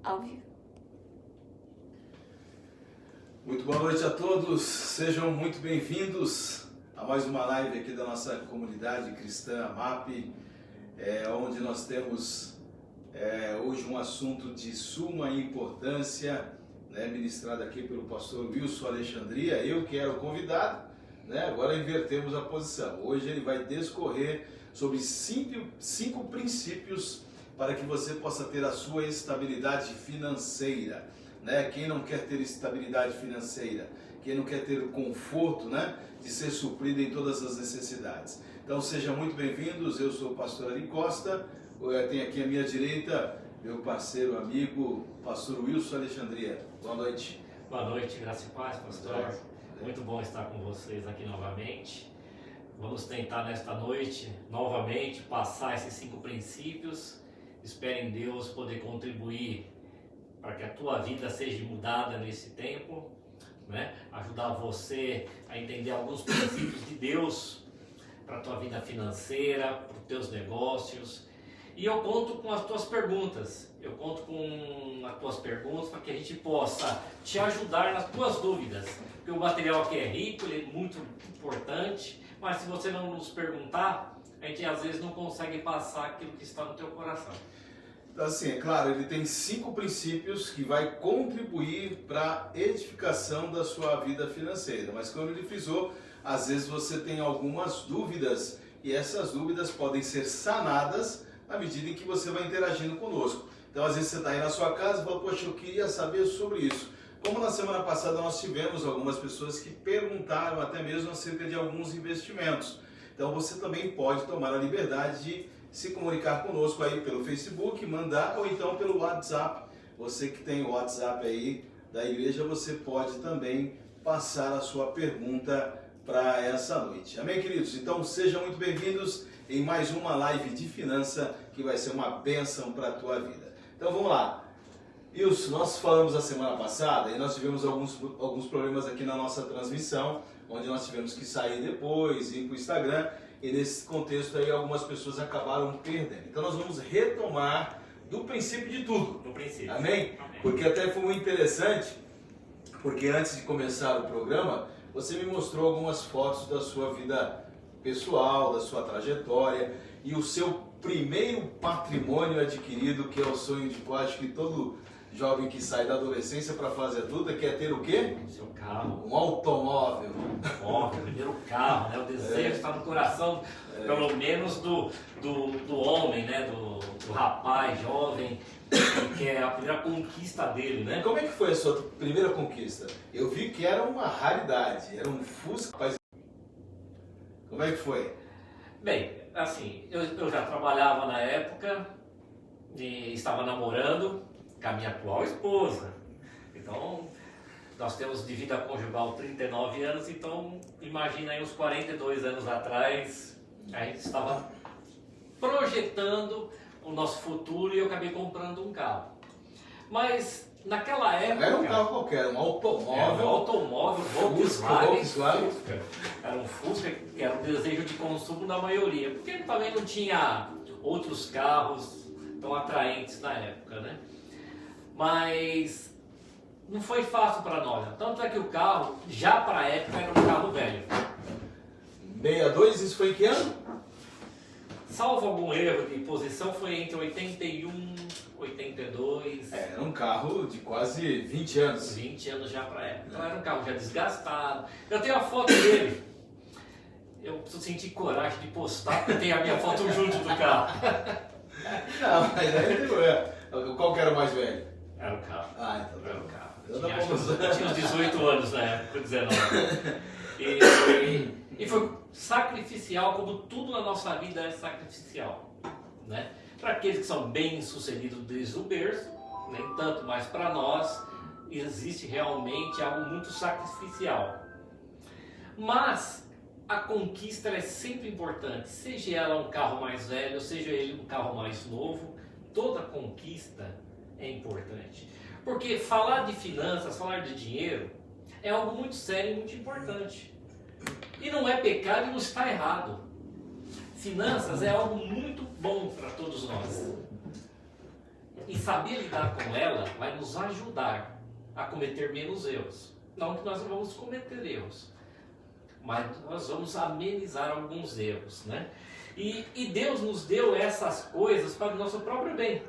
Ao vivo. Muito boa noite a todos, sejam muito bem-vindos a mais uma live aqui da nossa comunidade cristã AMAP, onde nós temos hoje um assunto de suma importância, ministrado aqui pelo pastor Wilson Alexandria, eu que era o convidado, agora invertemos a posição. Hoje ele vai discorrer sobre cinco princípios para que você possa ter a sua estabilidade financeira. Quem não quer ter estabilidade financeira? Quem não quer ter o conforto, de ser suprido em todas as necessidades? Então sejam muito bem-vindos, eu sou o pastor Ari Costa, eu tenho aqui à minha direita meu parceiro, amigo, pastor Wilson Alexandria. Boa noite. Boa noite, graça e paz, pastor. Muito bom estar com vocês aqui novamente. Vamos tentar nesta noite, novamente, passar esses 5 princípios. Espero em Deus poder contribuir para que a tua vida seja mudada nesse tempo, ajudar você a entender alguns princípios de Deus para a tua vida financeira, para os teus negócios. E eu conto com as tuas perguntas, para que a gente possa te ajudar nas tuas dúvidas, porque o material aqui é rico, ele é muito importante, mas se você não nos perguntar, a gente às vezes não consegue passar aquilo que está no teu coração. Então, assim, é claro, ele tem 5 princípios que vai contribuir para a edificação da sua vida financeira. Mas como ele frisou, às vezes você tem algumas dúvidas e essas dúvidas podem ser sanadas à medida em que você vai interagindo conosco. Então, às vezes você está aí na sua casa e fala, poxa, eu queria saber sobre isso. Como na semana passada nós tivemos algumas pessoas que perguntaram até mesmo acerca de alguns investimentos. Então, você também pode tomar a liberdade de se comunicar conosco aí pelo Facebook, mandar ou então pelo WhatsApp. Você que tem o WhatsApp aí da igreja, você pode também passar a sua pergunta para essa noite. Amém, queridos? Então sejam muito bem-vindos em mais uma live de finança que vai ser uma bênção para a tua vida. Então vamos lá. Wilson, nós falamos a semana passada e nós tivemos alguns problemas aqui na nossa transmissão, onde nós tivemos que sair depois, ir para o Instagram. E nesse contexto aí algumas pessoas acabaram perdendo. Então nós vamos retomar do princípio de tudo. Do princípio. Amém? Porque até foi muito interessante, porque antes de começar o programa, você me mostrou algumas fotos da sua vida pessoal, da sua trajetória e o seu primeiro patrimônio adquirido, que é o sonho de acho que todo jovem que sai da adolescência para a fase adulta quer ter o quê? O seu carro. Um automóvel. O primeiro carro, o desejo está no coração, pelo menos do homem, do rapaz jovem, que é a primeira conquista dele, Como é que foi a sua primeira conquista? Eu vi que era uma raridade, era um Fusca. Como é que foi? Bem, assim, eu já trabalhava na época e estava namorando com a minha atual esposa. Então, nós temos de vida conjugal 39 anos, então imagina aí uns 42 anos atrás, a gente estava projetando o nosso futuro e eu acabei comprando um carro. Mas naquela época... Não era um carro qualquer, um automóvel. Era um automóvel Volkswagen. Era um Fusca, que era um desejo de consumo da maioria, porque também não tinha outros carros tão atraentes na época, Mas não foi fácil para nós, tanto é que o carro, já para a época, era um carro velho. 62, isso foi em que ano? Salvo algum erro de posição, foi entre 81 e 82. Era um carro de quase 20 anos. 20 anos já para a época. Então era um carro já desgastado. Eu tenho a foto dele. Eu preciso sentir coragem de postar, porque tem a minha foto junto do carro. Não, mas aí qual que era o mais velho? Era o carro. Ah, então Era o carro. Então Eu tinha uns 18 anos na época, 19. E foi sacrificial, como tudo na nossa vida é sacrificial. Para aqueles que são bem-sucedidos desde o berço, nem tanto, mas para nós existe realmente algo muito sacrificial. Mas a conquista é sempre importante, seja ela um carro mais velho, seja ele um carro mais novo, toda conquista é importante. Porque falar de finanças, falar de dinheiro, é algo muito sério e muito importante. E não é pecado e não está errado. Finanças é algo muito bom para todos nós. E saber lidar com ela vai nos ajudar a cometer menos erros. Não que nós não vamos cometer erros, mas nós vamos amenizar alguns erros, né? E Deus nos deu essas coisas para o nosso próprio bem.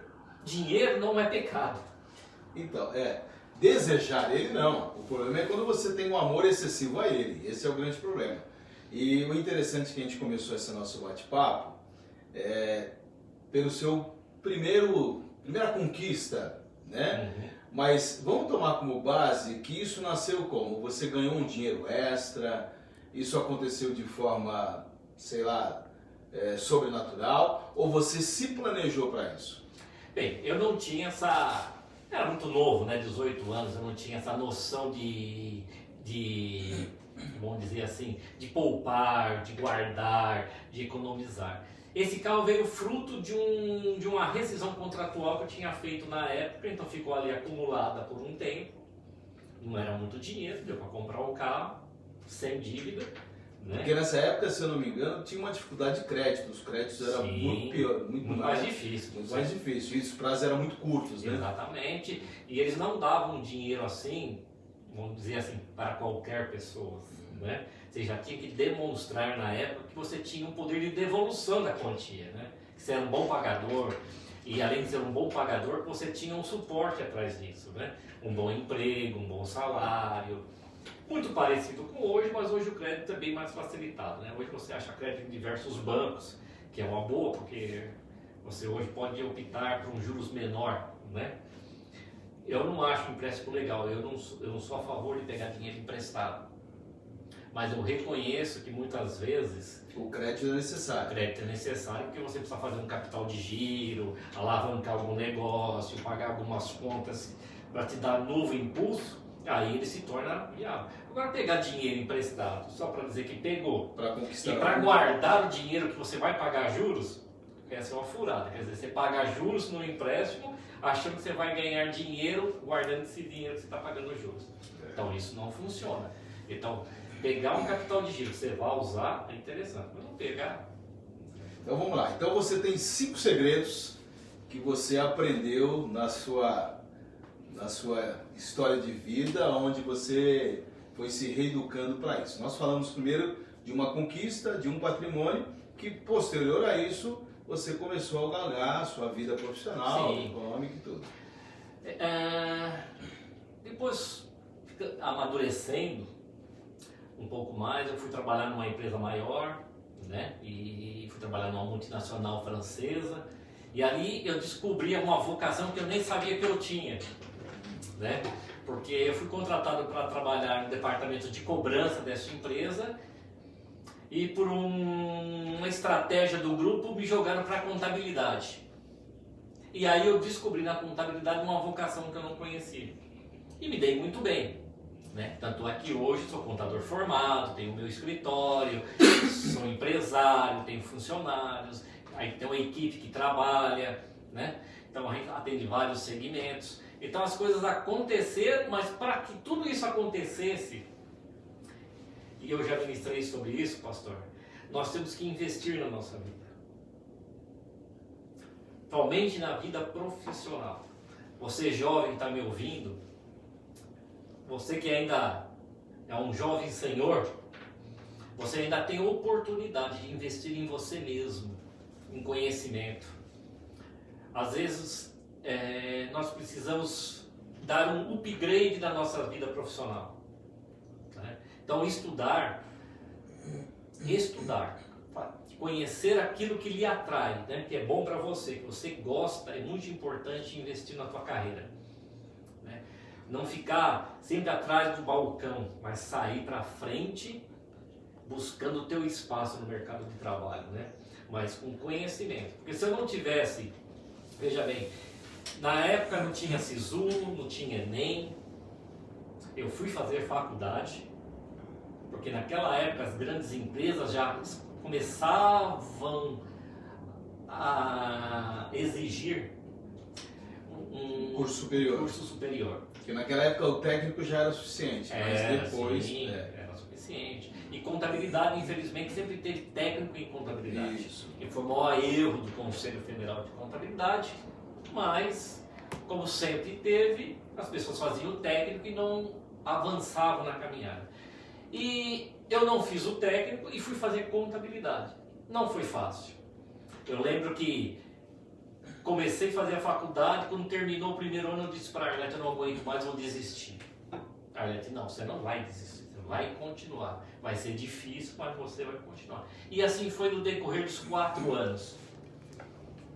Dinheiro não é pecado. Então, desejar ele não. O problema é quando você tem um amor excessivo a ele. Esse é o grande problema. E o interessante é que a gente começou esse nosso bate-papo pelo seu primeira conquista, né? Uhum. Mas vamos tomar como base que isso nasceu como? Você ganhou um dinheiro extra, isso aconteceu de forma, sei lá, sobrenatural, ou você se planejou para isso? Bem, eu não tinha essa... Era muito novo, né? 18 anos, eu não tinha essa noção de vamos dizer assim, de poupar, de guardar, de economizar. Esse carro veio fruto de uma rescisão contratual que eu tinha feito na época, então ficou ali acumulada por um tempo. Não era muito dinheiro, deu para comprar o carro, sem dívida. Né? Porque nessa época, se eu não me engano, tinha uma dificuldade de crédito. Os créditos eram muito pior, muito mais difícil. Muito mais difícil. E os prazos eram muito curtos, né? Exatamente. E eles não davam dinheiro assim, vamos dizer assim, para qualquer pessoa. Né? Você já tinha que demonstrar na época que você tinha um poder de devolução da quantia, né? Que você era um bom pagador, e além de ser um bom pagador, você tinha um suporte atrás disso, né? Um bom emprego, um bom salário, muito parecido com hoje, mas hoje o crédito é bem mais facilitado, né? Hoje você acha crédito em diversos bancos, que é uma boa, porque você hoje pode optar por um juros menor, né? Eu não acho um empréstimo legal, eu não sou a favor de pegar dinheiro emprestado. Mas eu reconheço que muitas vezes o crédito é necessário. O crédito é necessário porque você precisa fazer um capital de giro, alavancar algum negócio, pagar algumas contas para te dar novo impulso, aí ele se torna viável. Agora pegar dinheiro emprestado só para dizer que pegou para conquistar e para guardar o dinheiro que você vai pagar juros, essa é uma furada. Quer dizer, você paga juros no empréstimo achando que você vai ganhar dinheiro guardando esse dinheiro que você está pagando juros. Então isso não funciona. Então, pegar um capital de giro que você vai usar é interessante, mas não pegar. Então vamos lá. Então você tem 5 segredos que você aprendeu na sua história de vida, onde você foi se reeducando para isso. Nós falamos primeiro de uma conquista, de um patrimônio, que posterior a isso você começou a galgar a sua vida profissional, econômica e tudo. Depois, amadurecendo um pouco mais, eu fui trabalhar numa empresa maior, né? E fui trabalhar numa multinacional francesa, e ali eu descobri uma vocação que eu nem sabia que eu tinha, né? Porque eu fui contratado para trabalhar no departamento de cobrança dessa empresa e por uma estratégia do grupo me jogaram para a contabilidade. E aí eu descobri na contabilidade uma vocação que eu não conhecia e me dei muito bem. Né? Tanto é que hoje sou contador formado, tenho o meu escritório, sou empresário, tenho funcionários, aí tem uma equipe que trabalha, né? Então a gente atende vários segmentos. Então as coisas aconteceram, mas para que tudo isso acontecesse, e eu já ministrei sobre isso, pastor, nós temos que investir na nossa vida. Principalmente na vida profissional. Você jovem está me ouvindo, você que ainda é um jovem senhor, você ainda tem oportunidade de investir em você mesmo, em conhecimento. Às vezes, nós precisamos dar um upgrade na nossa vida profissional. Né? Então, estudar, conhecer aquilo que lhe atrai, né? Que é bom para você, que você gosta, é muito importante investir na tua carreira. Não ficar sempre atrás do balcão, mas sair para frente buscando o teu espaço no mercado de trabalho, né? Mas com conhecimento. Porque se eu não tivesse, veja bem, na época não tinha SISU, não tinha Enem, eu fui fazer faculdade, porque naquela época as grandes empresas já começavam a exigir um curso superior. Porque naquela época o técnico já era suficiente, mas depois... era suficiente. E contabilidade, infelizmente, sempre teve técnico em contabilidade. Isso. Que foi o maior erro do Conselho Federal de Contabilidade, mas como sempre teve, as pessoas faziam o técnico e não avançavam na caminhada. E eu não fiz o técnico e fui fazer contabilidade. Não foi fácil. Eu lembro que comecei a fazer a faculdade, quando terminou o primeiro ano eu disse para a Arlete, eu não aguento mais, vou desistir. A Arlete, não, você não vai desistir, você vai continuar. Vai ser difícil, mas você vai continuar. E assim foi no decorrer dos 4 anos.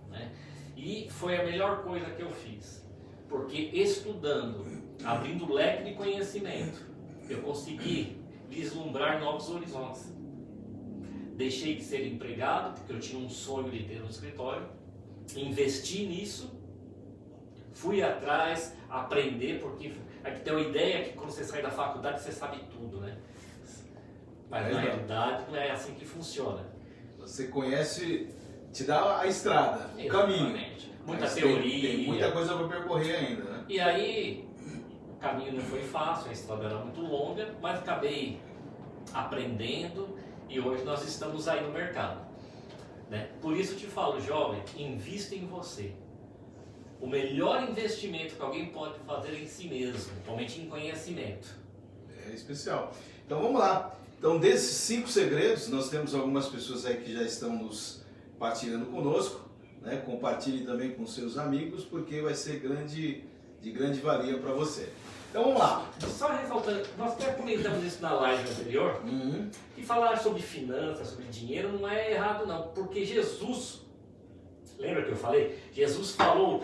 Né? E foi a melhor coisa que eu fiz. Porque estudando, abrindo leque de conhecimento, eu consegui vislumbrar novos horizontes. Deixei de ser empregado, porque eu tinha um sonho de ter um escritório. Investi nisso, fui atrás, aprender, porque aqui tem uma ideia que quando você sai da faculdade você sabe tudo, né? Mas na realidade não é assim que funciona. Você conhece, te dá a estrada, o caminho. Muita mas teoria. Tem muita coisa para percorrer ainda, né? E aí, o caminho não foi fácil, a estrada era muito longa, mas acabei aprendendo e hoje nós estamos aí no mercado. Né? Por isso eu te falo, jovem, invista em você. O melhor investimento que alguém pode fazer é em si mesmo, principalmente em conhecimento. É especial. Então vamos lá. Então desses 5 segredos, nós temos algumas pessoas aí que já estão nos partilhando conosco. Né? Compartilhe também com seus amigos, porque vai ser de grande valia para você. Então vamos lá. Só ressaltando, nós até comentamos isso na live anterior, e falar sobre finanças, sobre dinheiro não é errado não, porque Jesus, lembra que eu falei? Jesus falou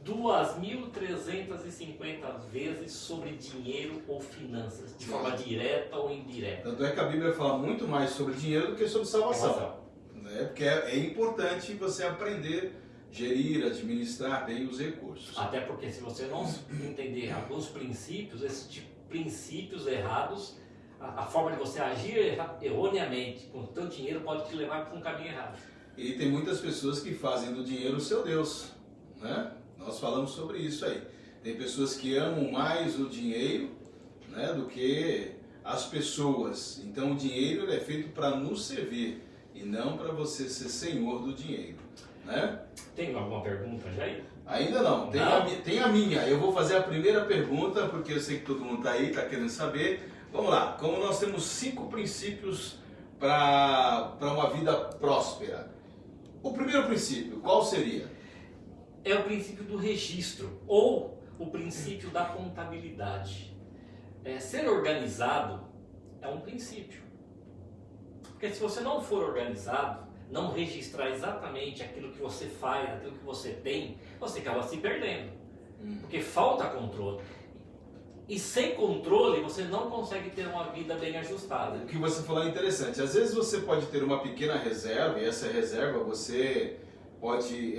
2.350 vezes sobre dinheiro ou finanças, de forma direta ou indireta. Tanto é que a Bíblia fala muito mais sobre dinheiro do que sobre salvação. Né? Porque é importante você aprender gerir, administrar bem os recursos. Até porque se você não entender alguns princípios, esses princípios errados, a forma de você agir erroneamente com o teu dinheiro pode te levar para um caminho errado. E tem muitas pessoas que fazem do dinheiro o seu Deus, né? Nós falamos sobre isso aí. Tem pessoas que amam mais o dinheiro, né, do que as pessoas. Então o dinheiro é feito para nos servir e não para você ser senhor do dinheiro. Né? Tem alguma pergunta, Jair? Ainda não. Tem a minha. Eu vou fazer a primeira pergunta, porque eu sei que todo mundo está aí, está querendo saber. Vamos lá. Como nós temos 5 princípios para uma vida próspera. O primeiro princípio, qual seria? É o princípio do registro, ou o princípio da contabilidade. Ser organizado é um princípio. Porque se você não for organizado, não registrar exatamente aquilo que você faz, aquilo que você tem, você acaba se perdendo. Porque falta controle. E sem controle, você não consegue ter uma vida bem ajustada. O que você falou é interessante. Às vezes você pode ter uma pequena reserva, e essa reserva você pode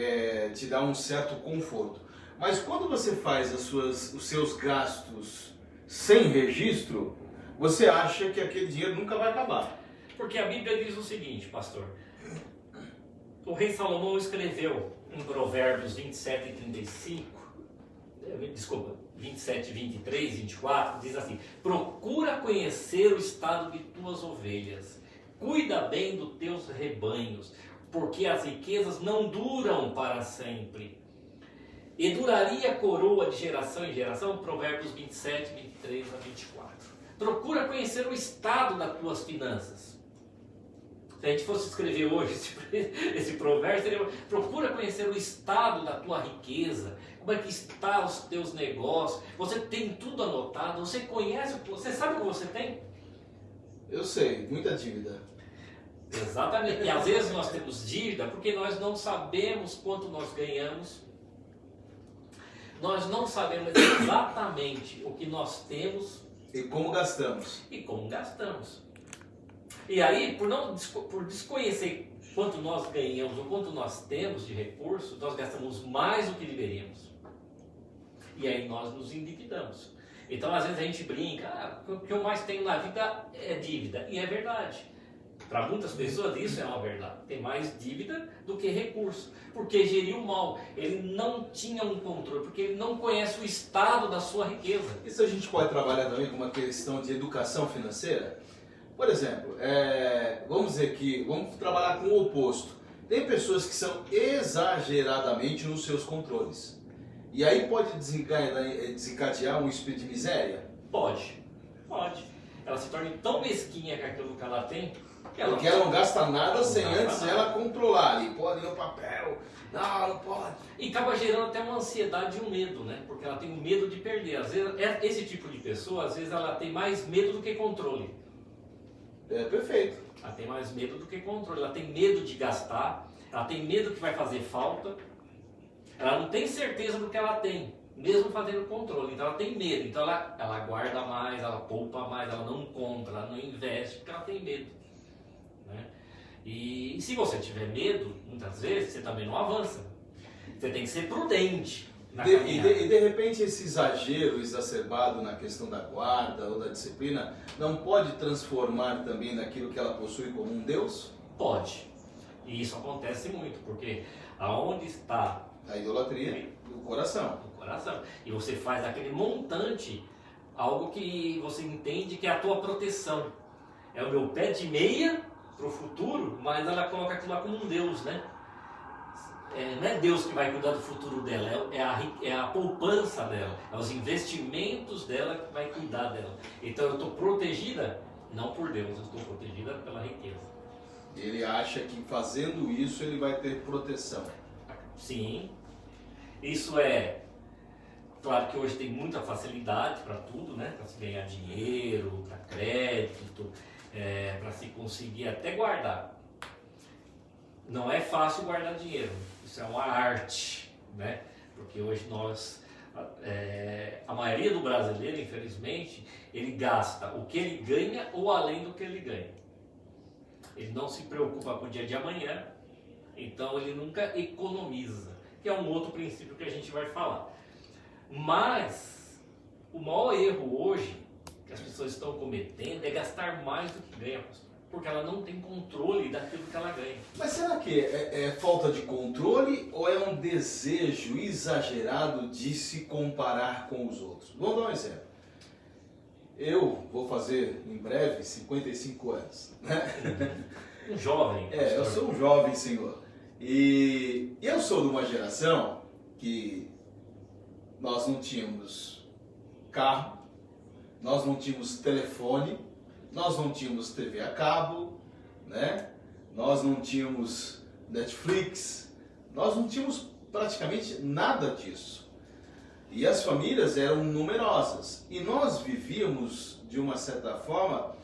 te dar um certo conforto. Mas quando você faz os seus gastos sem registro, você acha que aquele dinheiro nunca vai acabar. Porque a Bíblia diz o seguinte, pastor. O rei Salomão escreveu em Provérbios 27 e 27, 23, 24, diz assim: procura conhecer o estado de tuas ovelhas, cuida bem dos teus rebanhos, porque as riquezas não duram para sempre. E duraria a coroa de geração em geração, Provérbios 27, 23 a 24. Procura conhecer o estado das tuas finanças. Se a gente fosse escrever hoje esse provérbio, seria: procura conhecer o estado da tua riqueza, como é que está os teus negócios, você tem tudo anotado, você conhece, você sabe o que você tem? Eu sei, muita dívida. Exatamente, e às vezes nós temos dívida porque nós não sabemos quanto nós ganhamos, nós não sabemos exatamente o que nós temos e como gastamos. E aí, por desconhecer quanto nós ganhamos ou quanto nós temos de recursos, nós gastamos mais do que deveríamos. E aí nós nos endividamos. Então, às vezes a gente brinca: o que eu mais tenho na vida é dívida. E é verdade. Para muitas pessoas isso é uma verdade. Tem mais dívida do que recurso. Porque geriu mal. Ele não tinha um controle, porque ele não conhece o estado da sua riqueza. Isso a gente pode trabalhar também com uma questão de educação financeira? Por exemplo, vamos trabalhar com o oposto. Tem pessoas que são exageradamente nos seus controles. E aí pode desencadear um espírito de miséria? Pode. Ela se torna tão mesquinha com aquilo que ela tem, Porque ela não gasta nada sem gasta antes nada. ela controlar ali, pôr ali no papel, não pode. E acaba gerando até uma ansiedade e um medo, né? Porque ela tem um medo de perder. Às vezes, esse tipo de pessoa, às vezes ela tem mais medo do que controle. É perfeito. Ela tem mais medo do que controle. Ela tem medo de gastar, ela tem medo que vai fazer falta. Ela não tem certeza do que ela tem, mesmo fazendo controle. Então ela tem medo. Então ela guarda mais, ela poupa mais, ela não compra, ela não investe, porque ela tem medo. Né? E se você tiver medo, muitas vezes você também não avança. Você tem que ser prudente na caminhada. E de repente esse exagero exacerbado na questão da guarda ou da disciplina não pode transformar também naquilo que ela possui como um Deus? Pode. E isso acontece muito, porque aonde está A idolatria do coração. o coração, e você faz aquele montante, algo que você entende que é a tua proteção. É o meu pé de meia para o futuro, mas ela coloca aquilo lá como um Deus, né? Não é Deus que vai cuidar do futuro dela, é a poupança dela, é os investimentos dela que vai cuidar dela. Então eu estou protegida, não por Deus, eu estou protegida pela riqueza. Ele acha que fazendo isso ele vai ter proteção. Sim, isso é... Claro que hoje tem muita facilidade para tudo, né? Para se ganhar dinheiro, para crédito, para se conseguir até guardar. Não é fácil guardar dinheiro, isso é uma arte, né? Porque hoje a maioria do brasileiro, infelizmente, ele gasta o que ele ganha ou além do que ele ganha. Ele não se preocupa com o dia de amanhã, então ele nunca economiza, que é um outro princípio que a gente vai falar. Mas o maior erro hoje que as pessoas estão cometendo é gastar mais do que ganha, pastor, porque ela não tem controle daquilo que ela ganha. Mas será que é falta de controle ou é um desejo exagerado de se comparar com os outros? Vamos dar um exemplo. Eu vou fazer em breve 55 anos, né? Um jovem. Eu sou um jovem senhor. E eu sou de uma geração que nós não tínhamos carro, nós não tínhamos telefone, nós não tínhamos TV a cabo, né? Nós não tínhamos Netflix, nós não tínhamos praticamente nada disso. E as famílias eram numerosas. E nós vivíamos, de uma certa forma,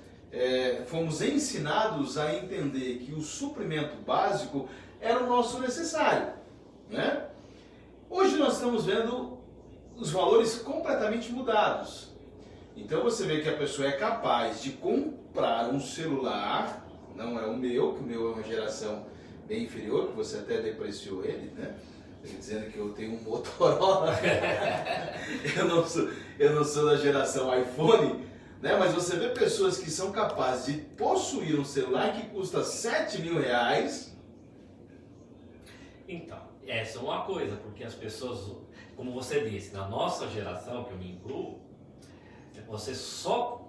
fomos ensinados a entender que o suprimento básico era o nosso necessário, né? Hoje nós estamos vendo os valores completamente mudados. Então você vê que a pessoa é capaz de comprar um celular, não é o meu, que o meu é uma geração bem inferior, que você até depreciou ele, né? Dizendo que eu tenho um Motorola. eu não sou da geração iPhone, né? Mas você vê pessoas que são capazes de possuir um celular que custa R$7.000. Então, essa é uma coisa, porque as pessoas, como você disse, na nossa geração, que eu me incluo, você só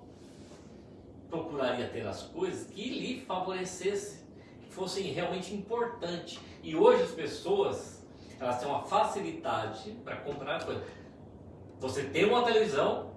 procuraria ter as coisas que lhe favorecessem, que fossem realmente importantes. E hoje as pessoas, elas têm uma facilidade para comprar coisas. Você tem uma televisão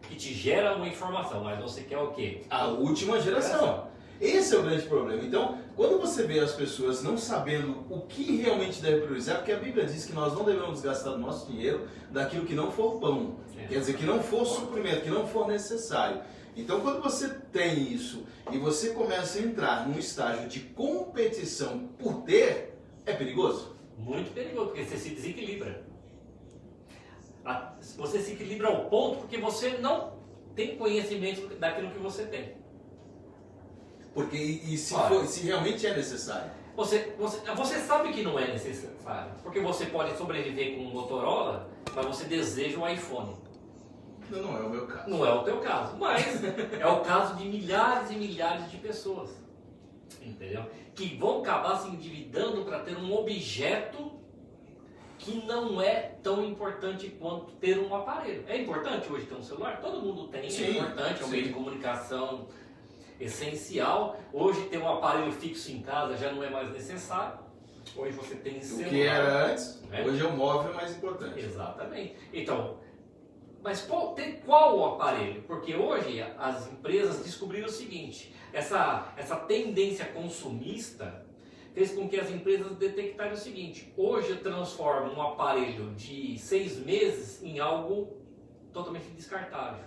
que te gera uma informação, mas você quer o quê? A última geração. Esse é o grande problema. Então, quando você vê as pessoas não sabendo o que realmente deve priorizar, porque a Bíblia diz que nós não devemos gastar o nosso dinheiro daquilo que não for pão. Quer dizer, que não for suprimento, que não for necessário. Então, quando você tem isso e você começa a entrar num estágio de competição por ter, é perigoso. Muito perigoso, porque você se desequilibra. Você se equilibra ao ponto porque você não tem conhecimento daquilo que você tem. Porque se realmente é necessário. Você sabe que não é necessário, porque você pode sobreviver com um Motorola, mas você deseja um iPhone. Não é o meu caso. Não é o teu caso, mas é o caso de milhares e milhares de pessoas, entendeu? Que vão acabar se endividando para ter um objeto que não é tão importante quanto ter um aparelho. É importante hoje ter um celular? Todo mundo tem, Sim, é importante, é um sim. meio de comunicação essencial. Hoje ter um aparelho fixo em casa já não é mais necessário, Hoje você tem O celular. que era antes, né? hoje é o móvel mais importante. Exatamente. Então, mas qual o aparelho? Porque hoje as empresas descobriram o seguinte, essa tendência consumista fez com que as empresas detectaram o seguinte, hoje eu transformo um aparelho de 6 meses em algo totalmente descartável.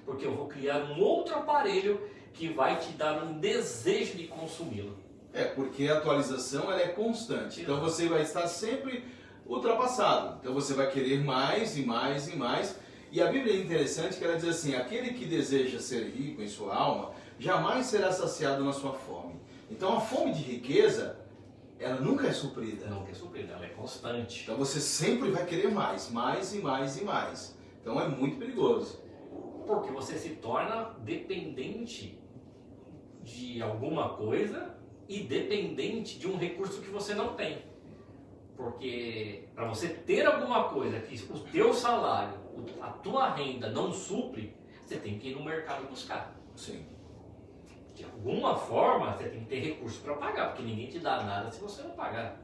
Porque eu vou criar um outro aparelho que vai te dar um desejo de consumi-lo. Porque a atualização ela é constante, então você vai estar sempre ultrapassado, então você vai querer mais e mais e mais. E a Bíblia é interessante que ela diz assim, aquele que deseja ser rico em sua alma, jamais será saciado na sua fome. Então a fome de riqueza, ela nunca é suprida. Nunca é suprida, ela é constante. Então você sempre vai querer mais, mais e mais e mais. Então é muito perigoso. Porque você se torna dependente de alguma coisa e dependente de um recurso que você não tem. Porque para você ter alguma coisa que o teu salário, a tua renda não supre, você tem que ir no mercado buscar. Sim. De alguma forma você tem que ter recurso para pagar, porque ninguém te dá nada se você não pagar.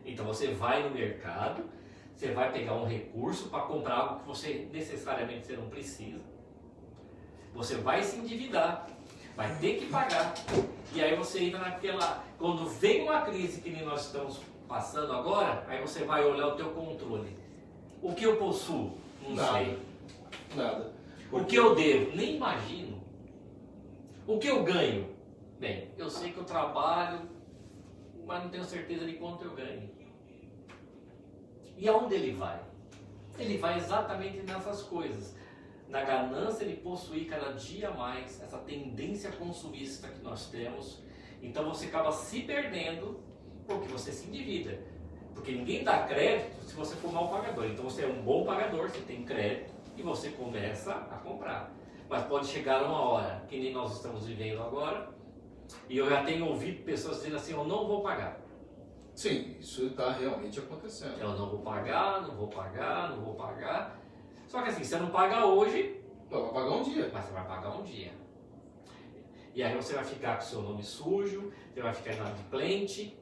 Então você vai no mercado, você vai pegar um recurso para comprar algo que você necessariamente você não precisa. Você vai se endividar, vai ter que pagar. E aí você entra naquela... Quando vem uma crise que nem nós estamos passando agora, aí você vai olhar o teu controle. O que eu possuo? Não sei. Nada. O que eu devo? Nem imagino. O que eu ganho? Bem, eu sei que eu trabalho, mas não tenho certeza de quanto eu ganho. E aonde ele vai? Ele vai exatamente nessas coisas. Na ganância de possuir cada dia mais, essa tendência consumista que nós temos. Então você acaba se perdendo porque você se endivida. Porque ninguém dá crédito se você for mau pagador. Então você é um bom pagador, você tem crédito e você começa a comprar. Mas pode chegar uma hora, que nem nós estamos vivendo agora, e eu já tenho ouvido pessoas dizendo assim, eu não vou pagar. Sim, isso está realmente acontecendo. Eu não vou pagar, não vou pagar, não vou pagar. Só que assim, você não paga hoje, Vai pagar um dia. mas você vai pagar um dia. E aí você vai ficar com o seu nome sujo, você vai ficar inadimplente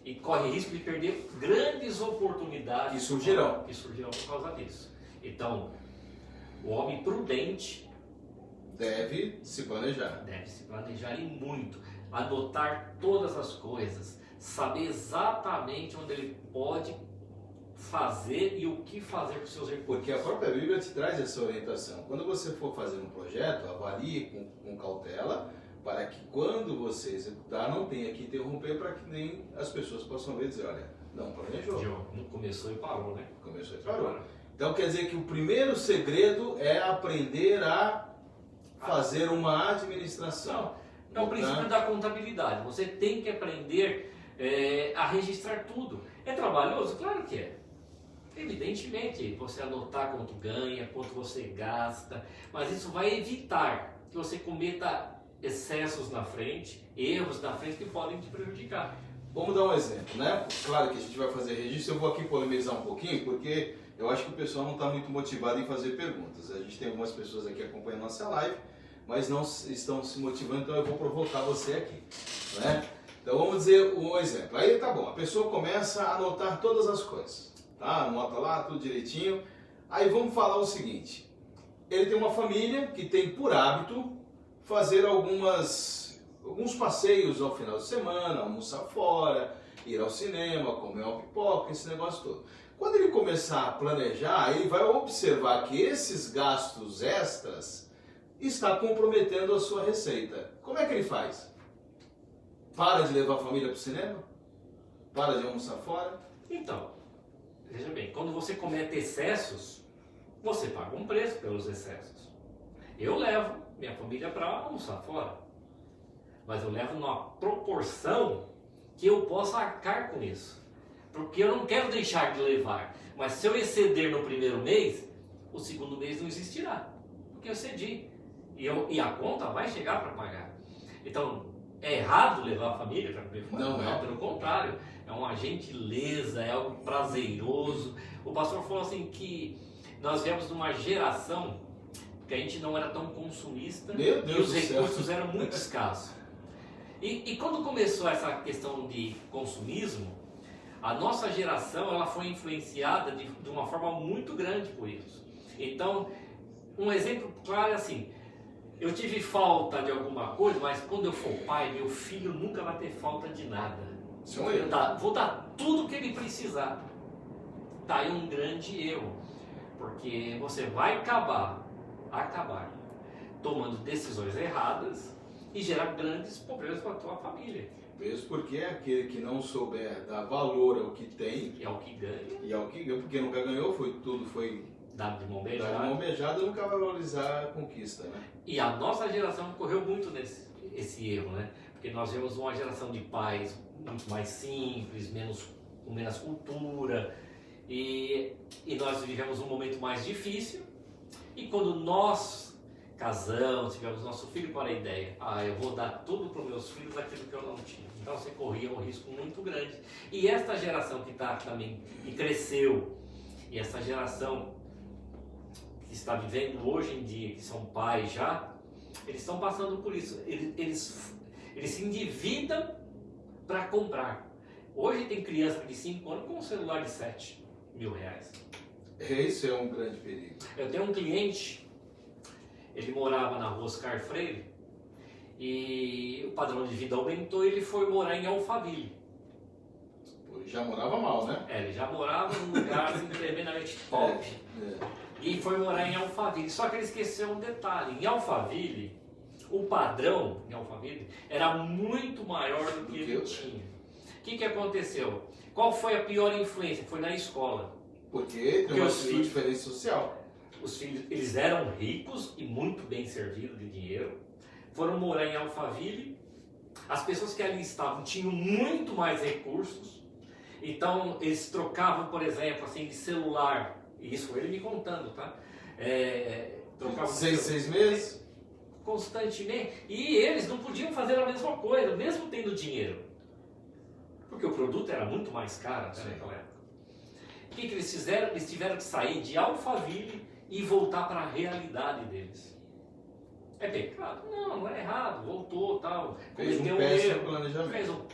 e corre risco de perder grandes oportunidades Que surgirão por causa disso. Então, o homem prudente deve se planejar. deve se planejar e muito, anotar todas as coisas, saber exatamente onde ele pode fazer e o que fazer com seus recursos. Porque a própria Bíblia te traz essa orientação. Quando você for fazer um projeto, avalie com cautela, para que quando você executar, não tenha que interromper, para que nem as pessoas possam ver e dizer, olha, não planejou. Não começou e parou, né? Começou e parou. Então quer dizer que o primeiro segredo é aprender a fazer uma administração. É o princípio da contabilidade. Você tem que aprender a registrar tudo. É trabalhoso? Claro que é. Evidentemente, você anotar quanto ganha, quanto você gasta, mas isso vai evitar que você cometa excessos na frente, erros na frente que podem te prejudicar. Vamos dar um exemplo, né? Claro que a gente vai fazer registro, eu vou aqui polemizar um pouquinho, porque eu acho que o pessoal não está muito motivado em fazer perguntas. A gente tem algumas pessoas aqui acompanhando nossa live, mas não estão se motivando, então eu vou provocar você aqui, né? Então vamos dizer um exemplo. Aí tá bom, a pessoa começa a anotar todas as coisas, tá? Anota lá tudo direitinho. Aí vamos falar o seguinte, ele tem uma família que tem por hábito fazer alguns passeios ao final de semana, almoçar fora, ir ao cinema, comer uma pipoca, esse negócio todo. Quando ele começar a planejar, ele vai observar que esses gastos extras está comprometendo a sua receita. Como é que ele faz? Para de levar a família para o cinema? Para de almoçar fora? Então, veja bem, quando você comete excessos, você paga um preço pelos excessos. Eu levo minha família para almoçar fora, mas eu levo numa proporção que eu possa arcar com isso. Porque eu não quero deixar de levar, mas se eu exceder no primeiro mês, o segundo mês não existirá, porque eu excedi. E a conta vai chegar para pagar. Então, é errado levar a família para comer fora? Não, pelo contrário. É uma gentileza, é algo prazeroso. O pastor falou assim que nós viemos de uma geração que a gente não era tão consumista Meu Deus e os do céu. recursos eram muito escassos. E quando começou essa questão de consumismo, a nossa geração ela foi influenciada de uma forma muito grande por isso. Então, um exemplo claro é assim, eu tive falta de alguma coisa, mas quando eu for pai, meu filho nunca vai ter falta de nada. Vou dar tudo o que ele precisar. Tá aí um grande erro, porque você vai acabar tomando decisões erradas e gerar grandes problemas para a tua família. Mesmo porque é aquele que não souber dar valor ao que tem, E ao que ganha. E ao que ganha, porque nunca ganhou, tudo foi Dado de mão dado de mão beijada, nunca vai valorizar a conquista, né? E a nossa geração correu muito esse erro, né? Porque nós vemos uma geração de pais muito mais simples, com menos cultura, e nós vivemos um momento mais difícil, e quando nós casamos, tivemos nosso filho, qual era a ideia? Eu vou dar tudo para os meus filhos aquilo que eu não tive. Então você corria um risco muito grande. E esta geração que está também, que cresceu, e essa geração que está vivendo hoje em dia, que são pais já, eles estão passando por isso. Eles se endividam para comprar. Hoje tem criança de 5 anos com um celular de 7 mil reais. Isso é um grande perigo. Eu tenho um cliente, ele morava na rua Oscar Freire, e o padrão de vida aumentou e ele foi morar em Alphaville. Ele já morava mal, né? Ele já morava num lugar assim, tremendamente top. E foi morar em Alphaville. Só que ele esqueceu um detalhe. Em Alphaville, o padrão em Alphaville era muito maior do que ele tinha. O que aconteceu? Qual foi a pior influência? Foi na escola. Porque tem uma diferença social. Os filhos, eles eram ricos e muito bem servidos de dinheiro. Foram morar em Alphaville. As pessoas que ali estavam tinham muito mais recursos. Então, eles trocavam, por exemplo, assim, de celular. Isso foi ele me contando, tá? Trocavam 6 meses? Constantemente. E eles não podiam fazer a mesma coisa, mesmo tendo dinheiro. Porque o produto era muito mais caro naquela época. O que eles fizeram? Eles tiveram que sair de Alphaville e voltar para a realidade deles. É pecado? Não é errado. Voltou, tal. Fez um péssimo planejamento.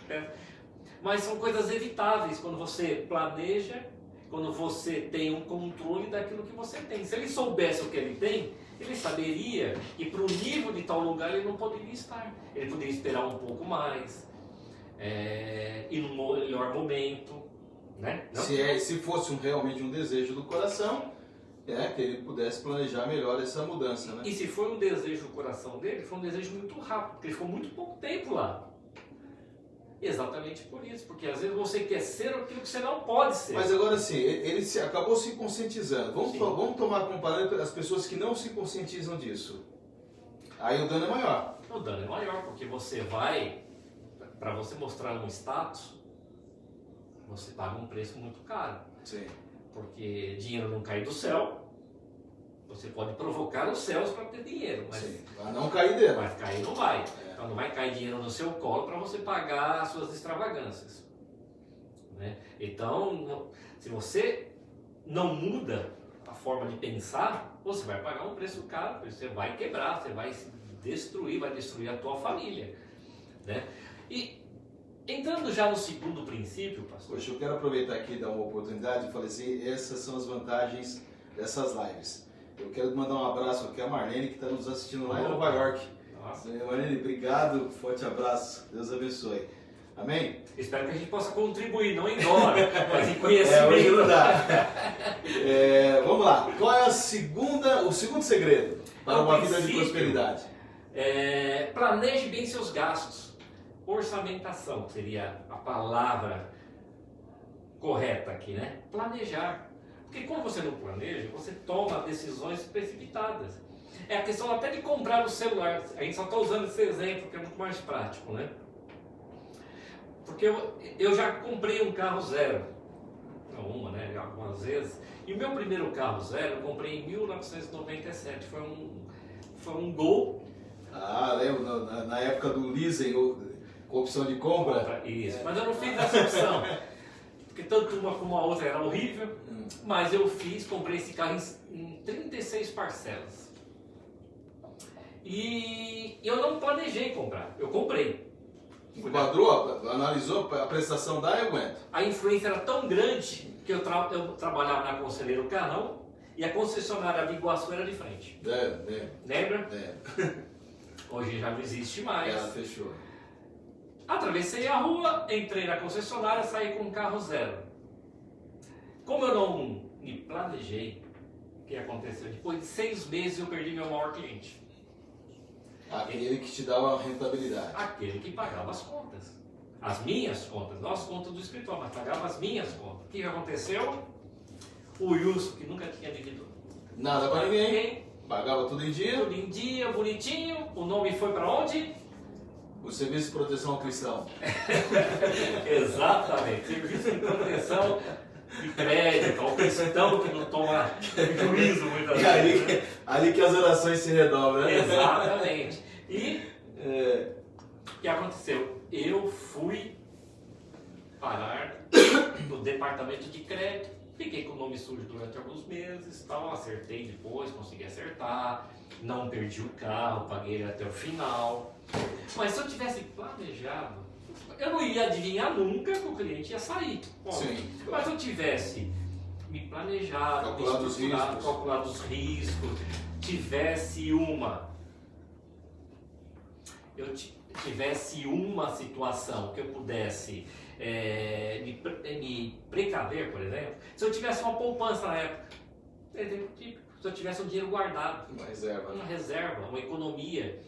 Mas são coisas evitáveis quando você planeja, quando você tem um controle daquilo que você tem. Se ele soubesse o que ele tem, ele saberia que para o nível de tal lugar ele não poderia estar. Ele poderia esperar um pouco mais, ir no melhor momento. Né? Se fosse realmente um desejo do coração, que ele pudesse planejar melhor essa mudança, né? E se foi um desejo do coração dele, foi um desejo muito rápido, porque ele ficou muito pouco tempo lá. Exatamente por isso, porque às vezes você quer ser aquilo que você não pode ser. Mas agora sim, ele acabou se conscientizando. Vamos tomar como parâmetro as pessoas que não se conscientizam disso. Aí o dano é maior. O dano é maior, porque você vai, para você mostrar um status, você paga um preço muito caro. Sim. Porque dinheiro não cai do céu. Você pode provocar os céus para ter dinheiro, mas vai não cair dele. Mas cair não vai. Então não vai cair dinheiro no seu colo para você pagar as suas extravagâncias. Né? Então, se você não muda a forma de pensar, você vai pagar um preço caro, você vai quebrar, você vai se destruir, vai destruir a tua família. Né? E entrando já no segundo princípio, pastor. Poxa, eu quero aproveitar aqui e dar uma oportunidade e falar assim, essas são as vantagens dessas lives. Eu quero mandar um abraço aqui a Marlene, que está nos assistindo lá em Nova York. Nossa. Marlene, obrigado, forte abraço, Deus abençoe. Amém? Espero que a gente possa contribuir, não em dólar, mas em conhecimento. Hoje não dá. Vamos lá, qual é o segundo segredo para uma vida de prosperidade? Planeje bem seus gastos. Orçamentação seria a palavra correta aqui, né? Planejar. Porque quando você não planeja, você toma decisões precipitadas. É a questão até de comprar o celular. A gente só está usando esse exemplo que é muito mais prático, né? Porque eu já comprei um carro zero. Não, né? Algumas vezes. E o meu primeiro carro zero eu comprei em 1997. Foi um Gol. Lembro, na época do leasing, com opção de compra. Isso, mas eu não fiz essa opção. Porque tanto uma como a outra era horrível. Mas eu comprei esse carro em 36 parcelas. E eu não planejei comprar, eu comprei. Enquadrou, analisou a prestação da aguento. A influência era tão grande que eu trabalhava na Conselheiro Carrão e a concessionária de Iguaçu era de frente. Lembra? Hoje já não existe mais. Ela fechou. Atravessei a rua, entrei na concessionária, saí com um carro zero. Como eu não me planejei, o que aconteceu? Depois de 6 meses eu perdi meu maior cliente. Aquele que te dava rentabilidade. Aquele que pagava as contas. As minhas contas, não as contas do escritório, mas pagava as minhas contas. O que aconteceu? O Wilson, que nunca tinha devido nada para ninguém, pagava tudo em dia. Tudo em dia, bonitinho. O nome foi para onde? O Serviço de Proteção ao Cristão. Exatamente, Serviço de Proteção de Crédito, ao cristão que não toma juízo muitas vezes. Né? Ali que as orações se redobram, né? Exatamente. E o que aconteceu? Eu fui parar no departamento de crédito, fiquei com o nome sujo durante alguns meses, tal, acertei depois, consegui acertar, não perdi o carro, paguei ele até o final. Mas se eu tivesse planejado, eu não ia adivinhar nunca que o cliente ia sair. Bom, sim, claro. Mas se eu tivesse me planejado, calculado os riscos, tivesse uma situação que eu pudesse me precaver, por exemplo, se eu tivesse uma poupança na época, exemplo típico, se eu tivesse um dinheiro guardado, uma reserva, uma economia,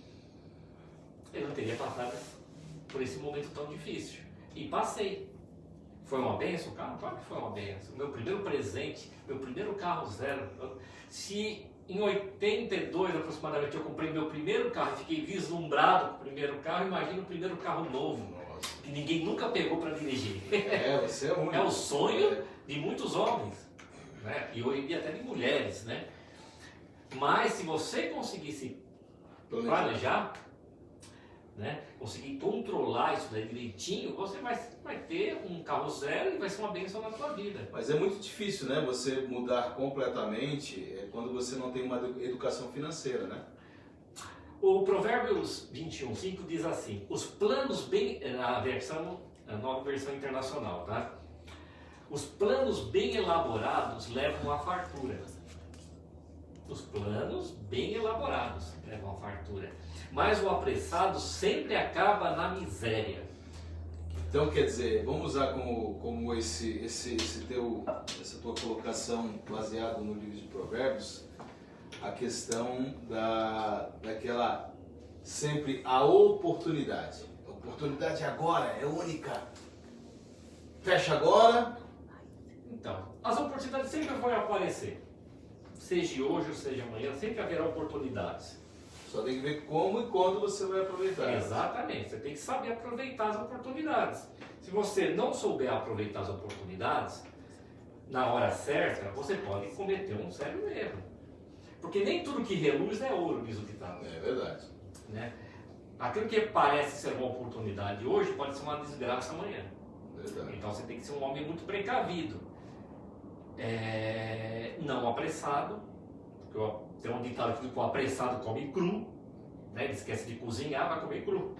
eu não teria passado por esse momento tão difícil. E passei. Foi uma benção o carro? Claro que foi uma benção. Meu primeiro presente, meu primeiro carro zero. Se em 82 aproximadamente eu comprei meu primeiro carro e fiquei vislumbrado com o primeiro carro, imagina o primeiro carro novo. Nossa. Que ninguém nunca pegou para dirigir. Você é único. É o sonho de muitos homens, né? E hoje em dia até de mulheres, né? Mas se você conseguisse planejar, né? Conseguir controlar isso daí direitinho, você vai ter um carro zero e vai ser uma bênção na sua vida. Mas é muito difícil, né? Você mudar completamente quando você não tem uma educação financeira, né? O Provérbios 21:5 diz assim: os planos bem, a nova versão internacional, tá? Os planos bem elaborados levam à fartura. Os planos bem elaborados levam à fartura. Mas o apressado sempre acaba na miséria. Então, quer dizer, vamos usar como essa tua colocação baseada no livro de Provérbios, a questão daquela sempre a oportunidade. A oportunidade agora é única. Fecha agora. Então, as oportunidades sempre vão aparecer. Seja hoje ou seja amanhã, sempre haverá oportunidades. Só tem que ver como e quando você vai aproveitar. Exatamente, você tem que saber aproveitar as oportunidades. Se você não souber aproveitar as oportunidades, na hora certa, você pode cometer um sério erro. Porque nem tudo que reluz é ouro, diz o ditado. É verdade. Né? Aquilo que parece ser uma oportunidade hoje pode ser uma desgraça amanhã. Verdade. Então você tem que ser um homem muito precavido. Não apressado, porque tem um ditado que o apressado come cru, né? Ele esquece de cozinhar, vai comer cru.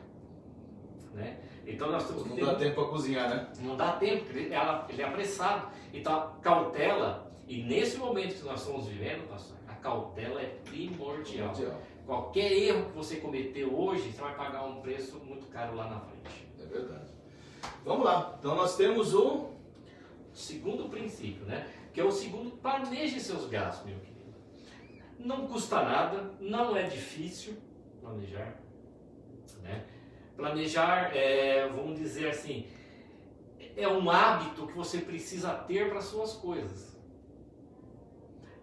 Né? Então nós temos que ter... Não dá tempo para cozinhar, né? Não dá tempo, porque ele é apressado. Então cautela, e nesse momento que nós estamos vivendo, pastor, a cautela é primordial. Qualquer erro que você cometeu hoje, você vai pagar um preço muito caro lá na frente. É verdade. Vamos lá, então nós temos o segundo princípio, né? Que é o segundo, planeje seus gastos, meu querido. Não custa nada, não é difícil planejar, né? Planejar, vamos dizer assim, é um hábito que você precisa ter para suas coisas.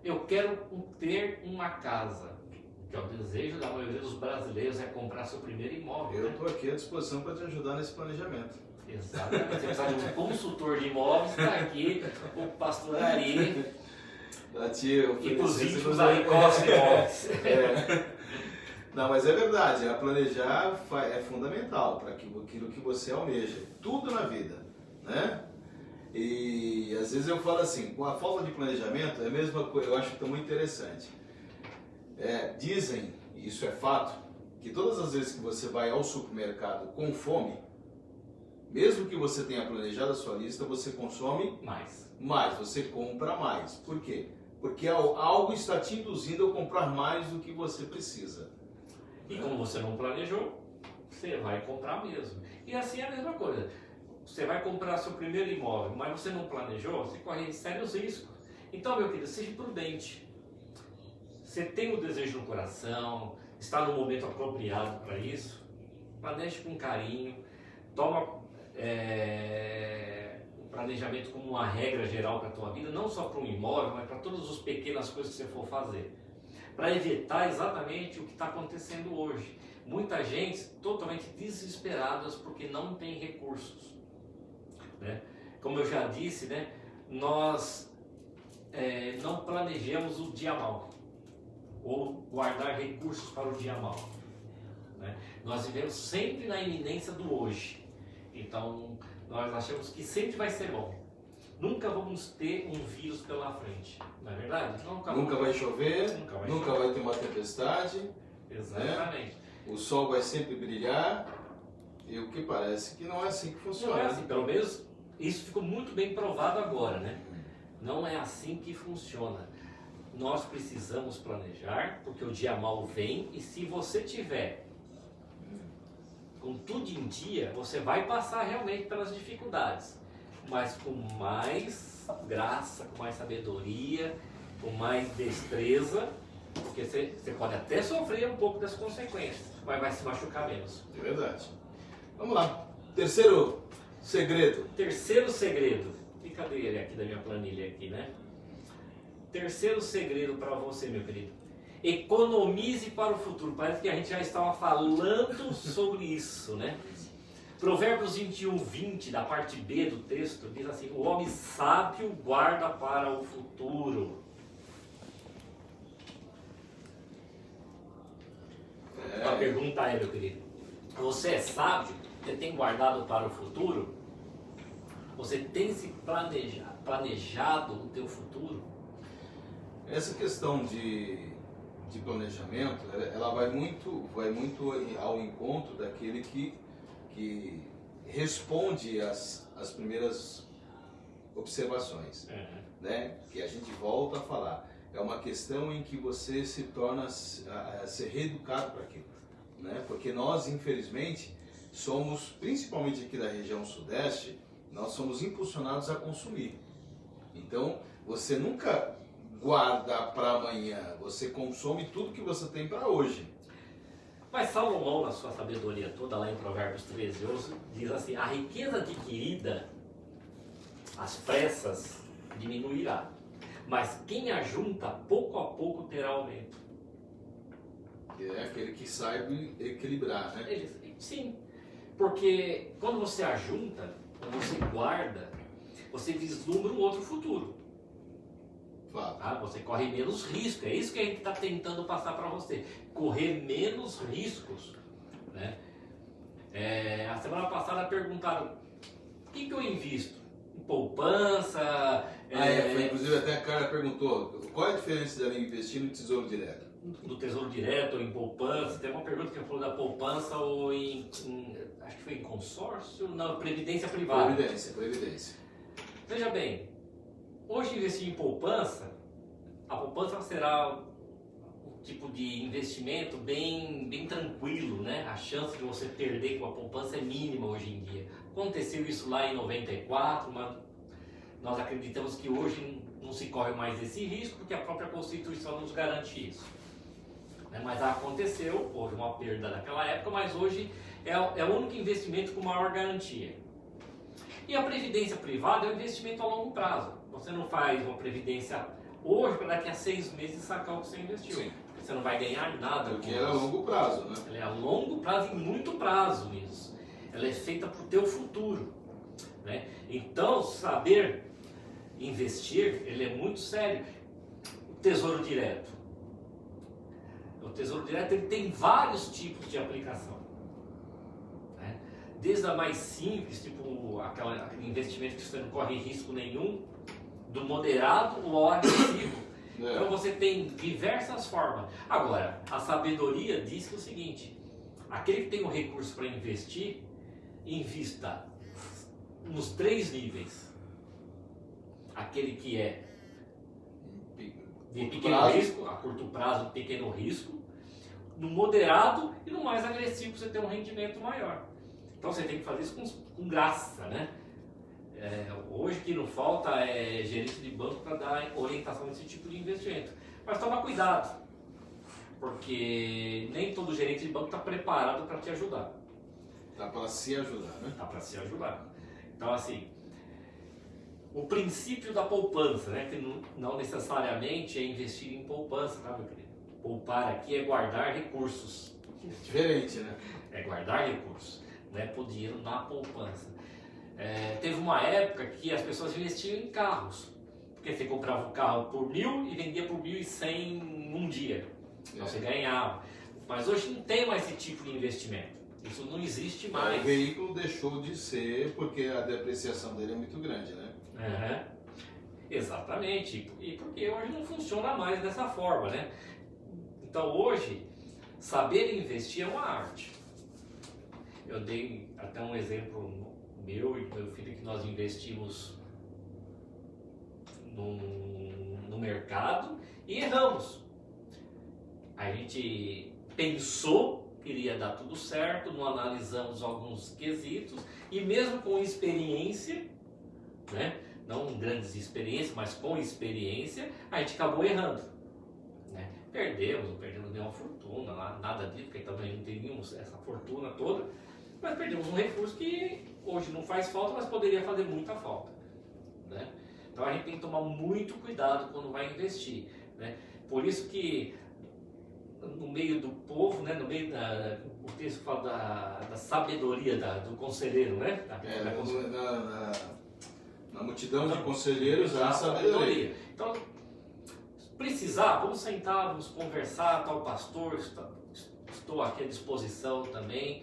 Eu quero ter uma casa, que é o desejo da maioria dos brasileiros, é comprar seu primeiro imóvel. Eu estou aqui à disposição para te ajudar nesse planejamento. Exatamente, você precisa de um consultor de imóveis, está aqui o pastor Ari. E para os íntimos da Encosta Imóveis. Não, mas é verdade, planejar é fundamental para aquilo que você almeja, tudo na vida, né? E às vezes eu falo assim, com a falta de planejamento é a mesma coisa, eu acho que é muito interessante. Dizem, e isso é fato, que todas as vezes que você vai ao supermercado com fome, Mesmo que você tenha planejado a sua lista, você consome mais, você compra mais. Por quê? Porque algo está te induzindo a comprar mais do que você precisa. E como você não planejou, você vai comprar mesmo. E assim é a mesma coisa. Você vai comprar seu primeiro imóvel, mas você não planejou, você corre sérios riscos. Então, meu querido, seja prudente. Você tem o desejo no coração, está no momento apropriado para isso, planeje com carinho, toma o planejamento como uma regra geral para a tua vida, não só para um imóvel, mas para todas as pequenas coisas que você for fazer, para evitar exatamente o que está acontecendo hoje. Muita gente totalmente desesperadas porque não tem recursos, né? Como eu já disse, né, nós não planejamos o dia mal ou guardar recursos para o dia mal, né? Nós vivemos sempre na iminência do hoje. Então, nós achamos que sempre vai ser bom. Nunca vamos ter um vírus pela frente, não é verdade? Nunca vai chover, nunca vai ter uma tempestade. Exatamente. Né? O sol vai sempre brilhar. E o que parece que não é assim que funciona. Não é assim, pelo menos isso ficou muito bem provado agora, né? Não é assim que funciona. Nós precisamos planejar, porque o dia mal vem, e se você tiver com tudo em dia, você vai passar realmente pelas dificuldades, mas com mais graça, com mais sabedoria, com mais destreza, porque você pode até sofrer um pouco das consequências, mas vai se machucar menos. É verdade. Vamos lá. Terceiro segredo. Terceiro segredo. E cadê ele aqui da minha planilha aqui, né? Terceiro segredo para você, meu querido. Economize para o futuro. Parece que a gente já estava falando sobre isso, né? Provérbios 21:20, da parte B do texto, diz assim: o homem sábio guarda para o futuro. A pergunta é, meu querido, você é sábio? Você tem guardado para o futuro? Você tem se planejado o teu futuro? Essa questão de planejamento, ela vai muito ao encontro daquele que responde às primeiras observações, né? Que a gente volta a falar. É uma questão em que você se torna a ser reeducado para aquilo, né? Porque nós, infelizmente, somos, principalmente aqui da região sudeste, nós somos impulsionados a consumir. Então, você nunca guarda para amanhã, você consome tudo que você tem para hoje. Mas Salomão, na sua sabedoria toda, lá em Provérbios 13:11, diz assim: a riqueza adquirida às pressas diminuirá, mas quem ajunta pouco a pouco terá aumento. É aquele que sabe equilibrar, né? Sim, porque quando você ajunta, quando você guarda, você vislumbra um outro futuro. Claro. Tá? Você corre menos risco, é isso que a gente está tentando passar para você, correr menos riscos, né? A semana passada perguntaram: o que eu invisto? Em poupança? Foi, inclusive até a Carla perguntou, qual é a diferença dela investir no Tesouro Direto? No Tesouro Direto ou em poupança? Tem uma pergunta que falou da poupança ou acho que foi em consórcio? Não, previdência privada. Previdência. Veja bem, hoje investir em poupança, a poupança será um tipo de investimento bem tranquilo, né? A chance de você perder com a poupança é mínima hoje em dia. Aconteceu isso lá em 94, mas nós acreditamos que hoje não se corre mais esse risco, porque a própria Constituição nos garante isso. Mas aconteceu, houve uma perda naquela época, mas hoje é o único investimento com maior garantia. E a previdência privada é um investimento a longo prazo. Você não faz uma previdência hoje para daqui a 6 meses sacar o que você investiu. Sim. Você não vai ganhar nada. Porque ela é a longo prazo, né? Ela é a longo prazo e muito prazo isso. Ela é feita para o teu futuro, né? Então, saber investir, ele é muito sério. O Tesouro Direto. O Tesouro Direto ele tem vários tipos de aplicação, né? Desde a mais simples, tipo aquele investimento que você não corre risco nenhum, do moderado ou agressivo. Então você tem diversas formas. Agora, a sabedoria diz que é o seguinte: aquele que tem o recurso para investir, invista nos 3 níveis. Aquele que é de pequeno risco, a curto prazo, de pequeno risco, no moderado e no mais agressivo, você tem um rendimento maior. Então você tem que fazer isso com graça, né? Hoje o que não falta é gerente de banco para dar orientação nesse tipo de investimento. Mas toma cuidado, porque nem todo gerente de banco está preparado para te ajudar. Tá para se ajudar, né? Tá para se ajudar. Então assim, o princípio da poupança, né? Que não necessariamente é investir em poupança, tá, meu querido? Poupar aqui é guardar recursos. Diferente, né? É guardar recursos, não é pôr dinheiro na poupança. Teve uma época que as pessoas investiam em carros, porque você comprava um carro por 1.000 e vendia por 1.100 num dia. Então você ganhava. Mas hoje não tem mais esse tipo de investimento. Isso não existe mais. O veículo deixou de ser porque a depreciação dele é muito grande, né? Exatamente. E porque hoje não funciona mais dessa forma, né? Então hoje, saber investir é uma arte. Eu dei até um exemplo meu e do meu filho que nós investimos no mercado e erramos. A gente pensou que iria dar tudo certo, não analisamos alguns quesitos e mesmo com experiência, né? Não grandes experiências, mas com experiência, a gente acabou errando. Né? Perdemos nenhuma fortuna, nada disso, porque também não teríamos essa fortuna toda, mas perdemos um recurso que hoje não faz falta, mas poderia fazer muita falta. Né? Então a gente tem que tomar muito cuidado quando vai investir. Né? Por isso que no meio do povo, né, no meio o texto fala da sabedoria do conselheiro, né? Na multidão de conselheiros há sabedoria. Então, se precisar, vamos sentar, vamos conversar, tal pastor, estou aqui à disposição também.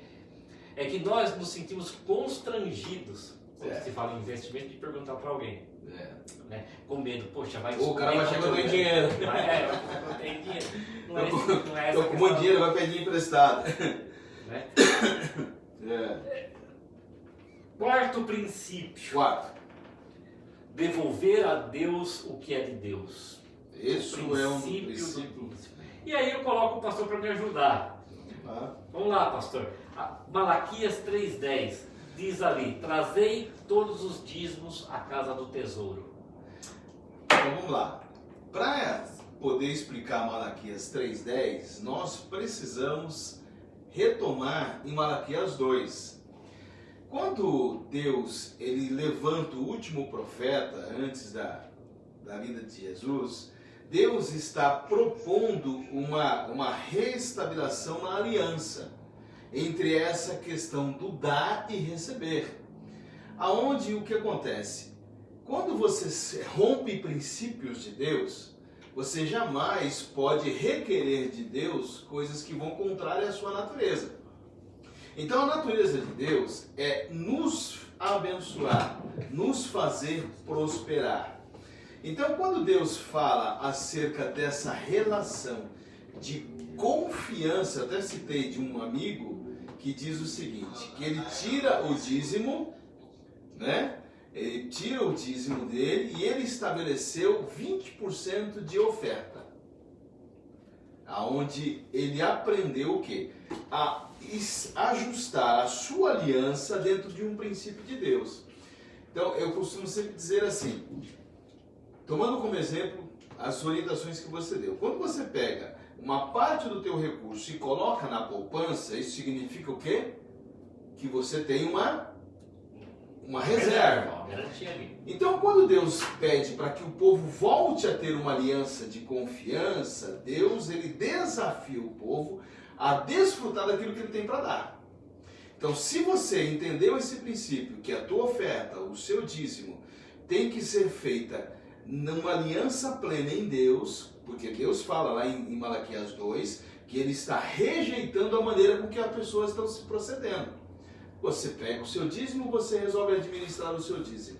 É que nós nos sentimos constrangidos, quando se fala em investimento, de perguntar para alguém. Né? Com medo, poxa, vai... O cara vai chegar que eu tenho dinheiro. Não tem dinheiro. Não é essa tô com muito dinheiro, vai pedir emprestado. Né? Quarto princípio. Devolver a Deus o que é de Deus. Isso é um princípio. E aí eu coloco o pastor para me ajudar. Vamos lá, pastor. Malaquias 3,10 diz ali: trazei todos os dízimos à casa do tesouro. Então vamos lá. Para poder explicar Malaquias 3,10, nós precisamos retomar em Malaquias 2. Quando Deus ele levanta o último profeta antes da vinda de Jesus, Deus está propondo uma reestabeleção na aliança entre essa questão do dar e receber. Aonde o que acontece? Quando você rompe princípios de Deus, você jamais pode requerer de Deus coisas que vão contrárias à sua natureza. Então a natureza de Deus é nos abençoar, nos fazer prosperar. Então quando Deus fala acerca dessa relação de confiança, eu até citei de um amigo que diz o seguinte, que ele tira o dízimo, né? Ele tira o dízimo dele e ele estabeleceu 20% de oferta. Aonde ele aprendeu o quê? A ajustar a sua aliança dentro de um princípio de Deus. Então, eu costumo sempre dizer assim, tomando como exemplo as orientações que você deu. Quando você pega uma parte do teu recurso e coloca na poupança, isso significa o quê? Que você tem uma reserva. Então, quando Deus pede para que o povo volte a ter uma aliança de confiança, Deus ele desafia o povo a desfrutar daquilo que ele tem para dar. Então, se você entendeu esse princípio, que a tua oferta, o seu dízimo, tem que ser feita numa aliança plena em Deus, porque Deus fala lá em Malaquias 2, que ele está rejeitando a maneira com que as pessoas estão se procedendo. Você pega o seu dízimo, você resolve administrar o seu dízimo.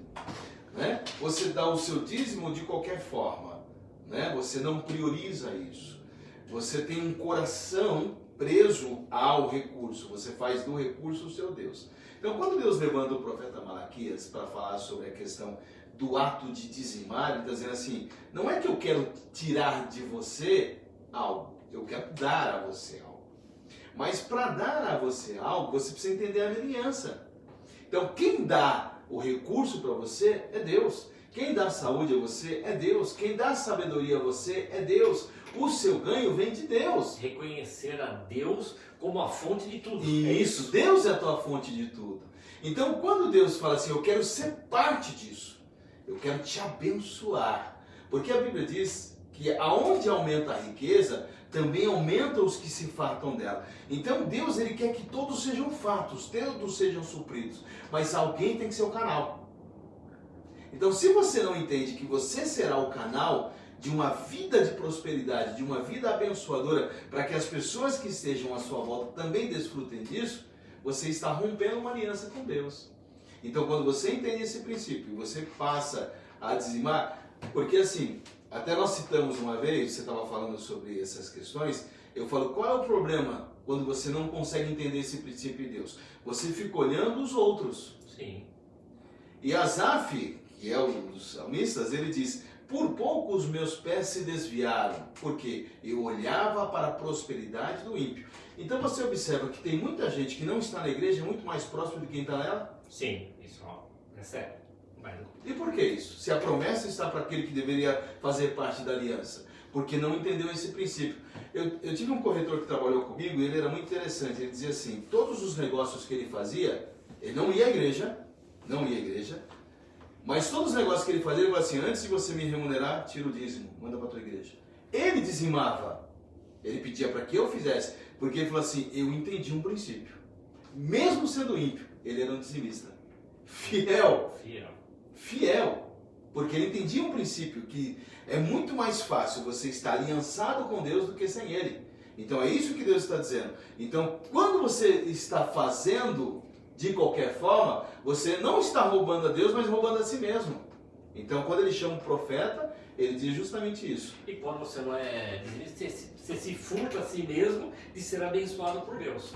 Né? Você dá o seu dízimo de qualquer forma. Né? Você não prioriza isso. Você tem um coração preso ao recurso, você faz do recurso o seu Deus. Então, quando Deus levanta o profeta Malaquias para falar sobre a questão do ato de dizimar, ele está dizendo assim, não é que eu quero tirar de você algo, eu quero dar a você algo. Mas para dar a você algo, você precisa entender a aliança. Então, quem dá o recurso para você é Deus. Quem dá saúde a você é Deus. Quem dá sabedoria a você é Deus. O seu ganho vem de Deus. Reconhecer a Deus como a fonte de tudo. Isso, Deus é a tua fonte de tudo. Então, quando Deus fala assim, eu quero ser parte disso, eu quero te abençoar. Porque a Bíblia diz que aonde aumenta a riqueza, também aumenta os que se fartam dela. Então, Deus ele quer que todos sejam fartos, todos sejam supridos. Mas alguém tem que ser o canal. Então, se você não entende que você será o canal de uma vida de prosperidade, de uma vida abençoadora, para que as pessoas que estejam à sua volta também desfrutem disso, você está rompendo uma aliança com Deus. Então, quando você entende esse princípio e você passa a dizimar, porque assim, até nós citamos uma vez, você estava falando sobre essas questões, eu falo, qual é o problema quando você não consegue entender esse princípio de Deus? Você fica olhando os outros. Sim. E Asaf, que é um dos salmistas, ele diz, por pouco os meus pés se desviaram, porque eu olhava para a prosperidade do ímpio. Então você observa que tem muita gente que não está na igreja muito mais próximo de quem está nela? Sim, isso é sério. Mas... E por que isso? Se a promessa está para aquele que deveria fazer parte da aliança. Porque não entendeu esse princípio. Eu tive um corretor que trabalhou comigo e ele era muito interessante. Ele dizia assim, todos os negócios que ele fazia, ele não ia à igreja, mas todos os negócios que ele fazia, ele falava assim, antes de você me remunerar, tira o dízimo, manda para a tua igreja. Ele dizimava, ele pedia para que eu fizesse, porque ele falou assim, eu entendi um princípio. Mesmo sendo ímpio, ele era um dizimista. Fiel. Porque ele entendia um princípio que é muito mais fácil você estar aliançado com Deus do que sem Ele. Então é isso que Deus está dizendo. Então, quando você está fazendo de qualquer forma, você não está roubando a Deus, mas roubando a si mesmo. Então, quando ele chama um profeta, ele diz justamente isso. E quando você não é dizimista, você se furta a si mesmo de ser abençoado por Deus.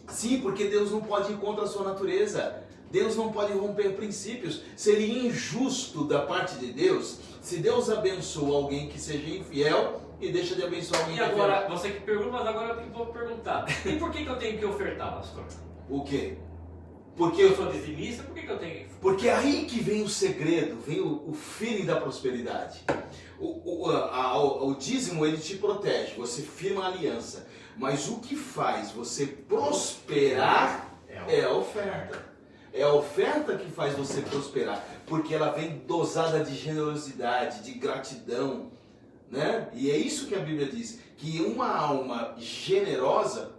Sim, porque Deus não pode ir contra a sua natureza. Deus não pode romper princípios. Seria injusto da parte de Deus se Deus abençoa alguém que seja infiel e deixa de abençoar alguém que é fiel. E agora, você que pergunta, mas agora eu vou perguntar. E por que eu tenho que ofertar, pastor? O quê? Porque eu sou dizimista, por que eu tenho que... Porque é aí que vem o segredo, vem o feeling da prosperidade. O dízimo, ele te protege, você firma a aliança. Mas o que faz você prosperar é a oferta. É a oferta que faz você prosperar, porque ela vem dosada de generosidade, de gratidão, né? E é isso que a Bíblia diz, que uma alma generosa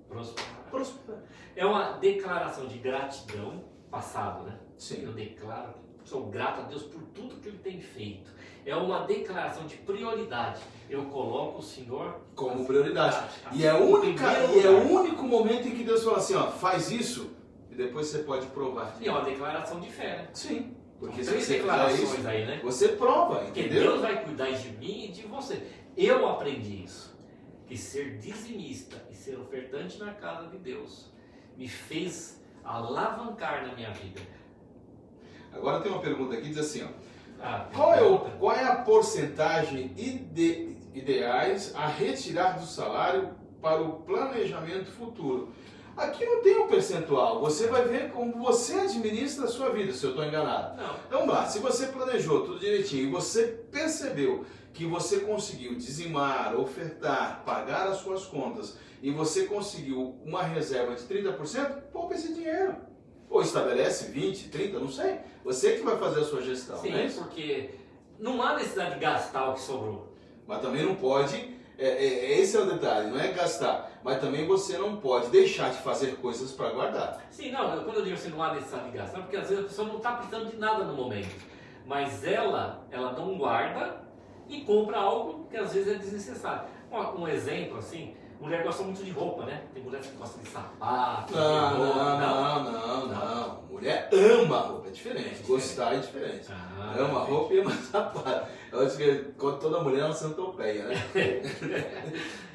prospera. É uma declaração de gratidão passado, né? Sim. Eu declaro, sou grato a Deus por tudo que Ele tem feito. É uma declaração de prioridade. Eu coloco o Senhor como prioridade. E é o único momento em que Deus fala assim, ó, faz isso. E depois você pode provar. E é uma declaração de fé, né? Sim. Porque se três você declarações fizer isso, aí, né? você prova, porque entendeu? Deus vai cuidar de mim e de você. Eu aprendi isso. Que ser dizimista e ser ofertante na casa de Deus me fez alavancar na minha vida. Agora tem uma pergunta aqui, diz assim, ó. Qual Qual é a porcentagem ideais a retirar do salário para o planejamento futuro? Aqui não tem um percentual, você vai ver como você administra a sua vida, se eu estou enganado. Não. Então vamos lá, se você planejou tudo direitinho e você percebeu que você conseguiu dizimar, ofertar, pagar as suas contas e você conseguiu uma reserva de 30%, poupa esse dinheiro. Ou estabelece 20, 30, não sei. Você que vai fazer a sua gestão. Sim, né? porque não há necessidade de gastar o que sobrou. Mas também não pode, esse é o detalhe, não é gastar. Mas também você não pode deixar de fazer coisas para guardar. Sim, não, quando eu digo assim, não há necessidade de gastar, porque às vezes a pessoa não está precisando de nada no momento. Mas ela não guarda e compra algo que às vezes é desnecessário. Um exemplo assim, Mulher gosta muito de roupa, né? Tem mulher que gosta de sapato, de Não, roupa. não. Mulher ama roupa, é diferente. Gostar é diferente. Ama roupa e ama sapato. Eu acho que toda mulher é uma centopeia, né?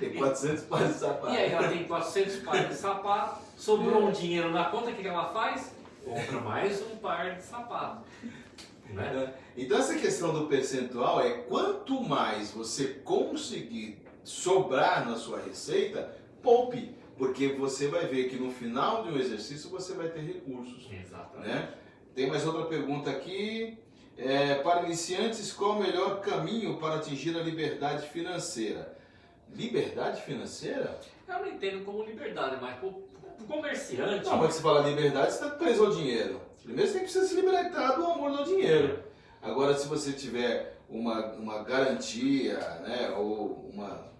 Tem 400 pares de sapato. E aí ela tem 400 pares de sapato, sobrou um dinheiro na conta, o que ela faz? Compra mais um par de sapato. Né? Então essa questão do percentual é quanto mais você conseguir sobrar na sua receita, poupe. Porque você vai ver que no final de um exercício você vai ter recursos. Exatamente. Né? Tem mais outra pergunta aqui. Para iniciantes, qual o melhor caminho para atingir a liberdade financeira? Liberdade financeira? Eu não entendo como liberdade, mas para o comerciante... Não, mas você fala liberdade, você está preso ao dinheiro. Primeiro você precisa se libertar do amor do dinheiro. Agora, se você tiver uma garantia, né, ou uma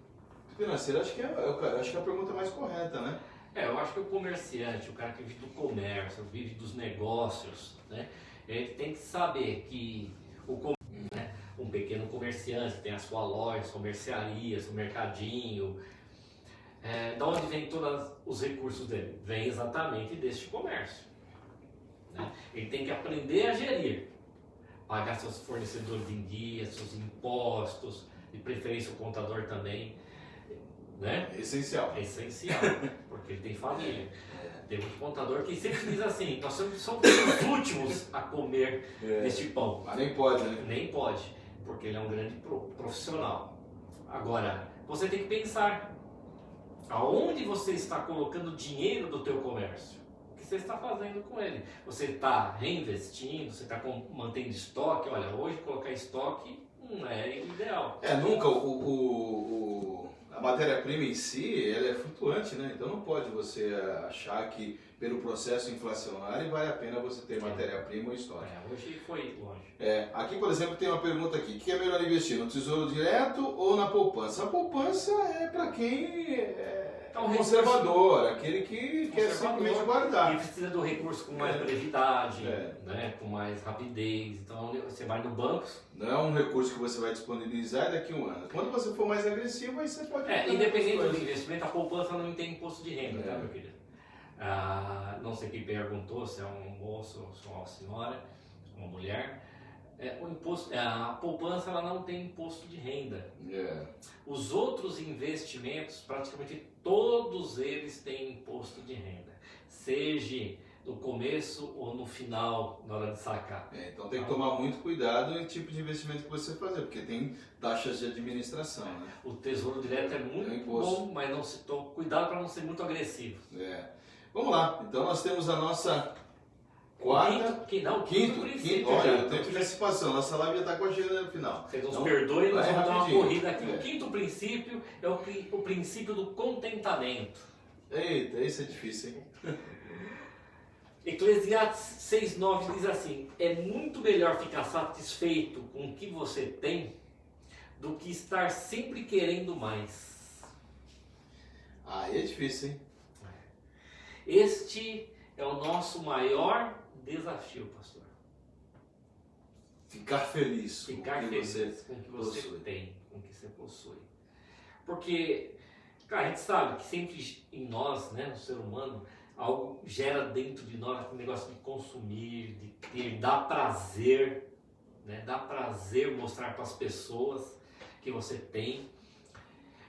financeira, acho que é a pergunta mais correta, né? Eu acho que o comerciante, o cara que vive do comércio, vive dos negócios, né, ele tem que saber que um pequeno comerciante tem a sua loja, sua mercearia, seu mercadinho, da onde vem todos os recursos dele? Vem exatamente deste comércio. Né? Ele tem que aprender a gerir, pagar seus fornecedores em dia, seus impostos, de preferência o contador também. Né? É essencial. É essencial, porque ele tem família. Tem muito contador que sempre diz assim, nós somos os últimos a comer este pão. Mas nem pode, né? Nem pode, porque ele é um grande profissional. Agora, você tem que pensar, aonde você está colocando dinheiro do teu comércio? O que você está fazendo com ele? Você está reinvestindo, você está mantendo estoque? Olha, hoje colocar estoque não é ideal. Nunca a matéria-prima em si, ela é flutuante, né? Então não pode você achar que pelo processo inflacionário vale a pena você ter matéria-prima ou estoque. Hoje foi longe. Aqui, por exemplo, tem uma pergunta aqui. O que é melhor investir, no Tesouro Direto ou na poupança? A poupança é para quem é conservador, aquele que quer simplesmente guardar. E precisa do recurso com mais brevidade, né? Com mais rapidez. Então você vai no banco. Não é um recurso que você vai disponibilizar daqui a um ano. Quando você for mais agressivo, aí você pode... independente do investimento, a poupança não tem imposto de renda, tá, meu querido? Não sei quem perguntou, se é um moço, se é uma senhora, uma mulher. A poupança ela não tem imposto de renda. Os outros investimentos, praticamente todos eles têm imposto de renda, seja no começo ou no final, na hora de sacar. Então tem que tomar muito cuidado no tipo de investimento que você fazer, porque tem taxas de administração. Né? O Tesouro Direto é muito bom, mas não se toma cuidado para não ser muito agressivo. Vamos lá, então nós temos a nossa quarta... Quinto princípio. Olha, eu tenho antecipação, nossa live já está com a agenda no final. Vocês nos perdoem, nós vamos dar uma corrida aqui. O quinto princípio é o princípio do contentamento. Eita, esse é difícil, hein? Eclesiastes 6,9 diz assim: é muito melhor ficar satisfeito com o que você tem do que estar sempre querendo mais. É difícil, hein? Este é o nosso maior desafio, pastor. Ficar feliz com o que você tem, com o que você possui. Porque, cara, a gente sabe que sempre em nós, né, no ser humano, algo gera dentro de nós aquele negócio de consumir, de ter, dá prazer, né? Dá prazer mostrar para as pessoas que você tem.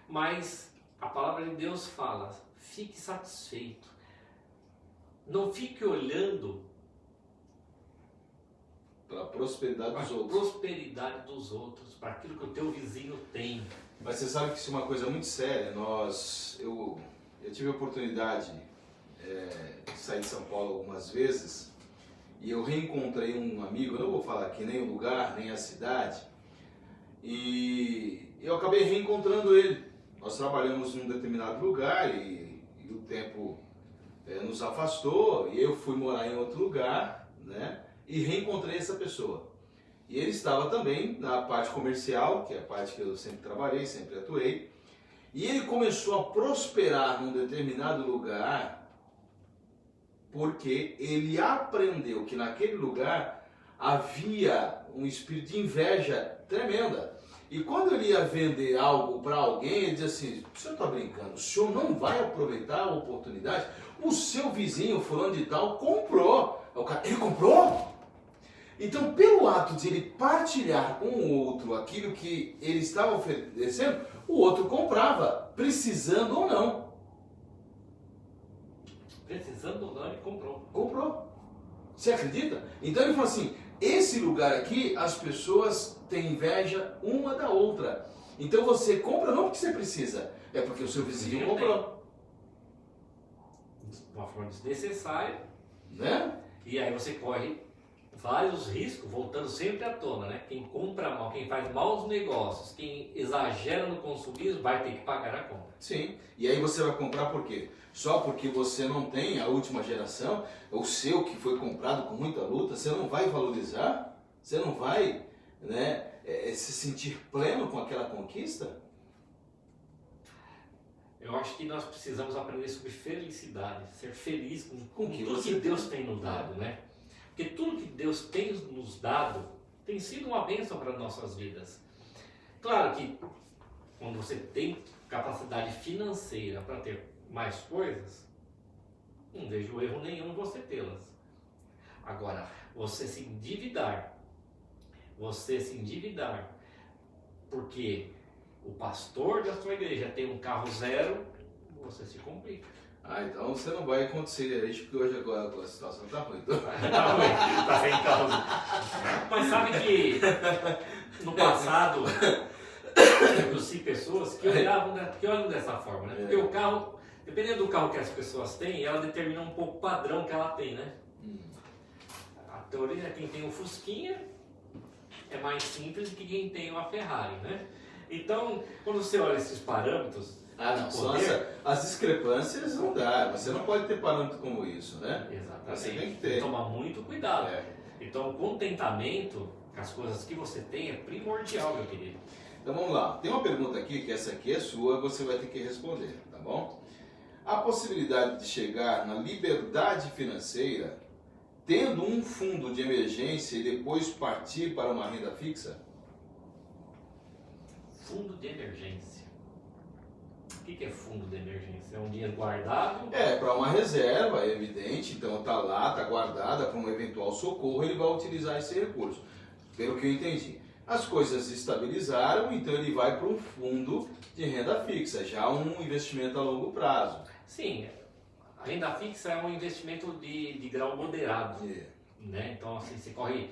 Mas a palavra de Deus fala: fique satisfeito. Não fique olhando para a prosperidade dos outros, para aquilo que o teu vizinho tem. Mas você sabe que isso é uma coisa muito séria. Eu tive a oportunidade de sair de São Paulo algumas vezes e eu reencontrei um amigo, eu não vou falar aqui nem o lugar, nem a cidade, e eu acabei reencontrando ele. Nós trabalhamos num determinado lugar e o tempo nos afastou e eu fui morar em outro lugar, né? E reencontrei essa pessoa. E ele estava também na parte comercial, que é a parte que eu sempre trabalhei, sempre atuei. E ele começou a prosperar num determinado lugar porque ele aprendeu que naquele lugar havia um espírito de inveja tremenda. E quando ele ia vender algo para alguém, ele dizia assim, o senhor está brincando, o senhor não vai aproveitar a oportunidade? O seu vizinho, fulano de tal, comprou. O cara, ele comprou? Então, pelo ato de ele partilhar com o outro aquilo que ele estava oferecendo, o outro comprava, precisando ou não. Precisando ou não, ele comprou. Comprou. Você acredita? Então ele falou assim, esse lugar aqui, as pessoas têm inveja uma da outra. Então você compra não porque você precisa, é porque o seu vizinho comprou. De uma forma desnecessária. Né? E aí você corre vários riscos, voltando sempre à tona, né? Quem compra mal, quem faz maus negócios, quem exagera no consumismo, vai ter que pagar a conta. Sim. E aí você vai comprar por quê? Só porque você não tem a última geração, o seu que foi comprado com muita luta, você não vai valorizar? Você não vai, né, se sentir pleno com aquela conquista? Eu acho que nós precisamos aprender sobre felicidade, ser feliz com que tudo você que Deus tem nos dado, né? Porque tudo que Deus tem nos dado tem sido uma bênção para nossas vidas. Claro que quando você tem capacidade financeira para ter mais coisas, não vejo erro nenhum em você tê-las. Agora, você se endividar porque o pastor da sua igreja tem um carro zero, você se complica. Ah, então você não vai acontecer isso, porque hoje agora a situação está ruim. Tá sem carro. Mas sabe que no passado eu conheci pessoas que olham dessa forma, né? Porque o carro, dependendo do carro que as pessoas têm, ela determina um pouco o padrão que ela tem, né? A teoria é quem tem um Fusquinha é mais simples do que quem tem uma Ferrari, né? Então, quando você olha esses parâmetros, não, só as discrepâncias não dá, você não pode ter parâmetro como isso, né? Exatamente. Você tem que ter. Tomar muito cuidado. É. Então, o contentamento com as coisas que você tem é primordial, meu querido. Então vamos lá, tem uma pergunta aqui, que essa aqui é sua, você vai ter que responder, tá bom? A possibilidade de chegar na liberdade financeira tendo um fundo de emergência e depois partir para uma renda fixa? Fundo de emergência. O que é fundo de emergência? É um dinheiro guardado? É, para uma reserva, é evidente, então tá lá, tá guardada para um eventual socorro, ele vai utilizar esse recurso, pelo que eu entendi. As coisas estabilizaram, então ele vai para um fundo de renda fixa, já um investimento a longo prazo. Sim, a renda fixa é um investimento de grau moderado, né? Então assim, você corre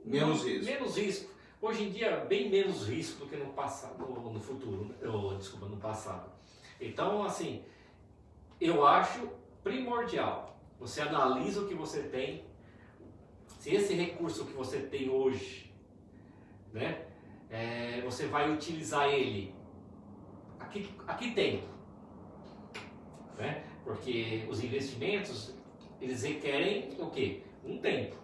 menos risco. Menos risco. Hoje em dia, bem menos risco do que no passado, no futuro, no passado. Então, assim, eu acho primordial. Você analisa o que você tem, se esse recurso que você tem hoje, né, você vai utilizar ele aqui tem, né? Porque os investimentos, eles requerem o quê? Um tempo.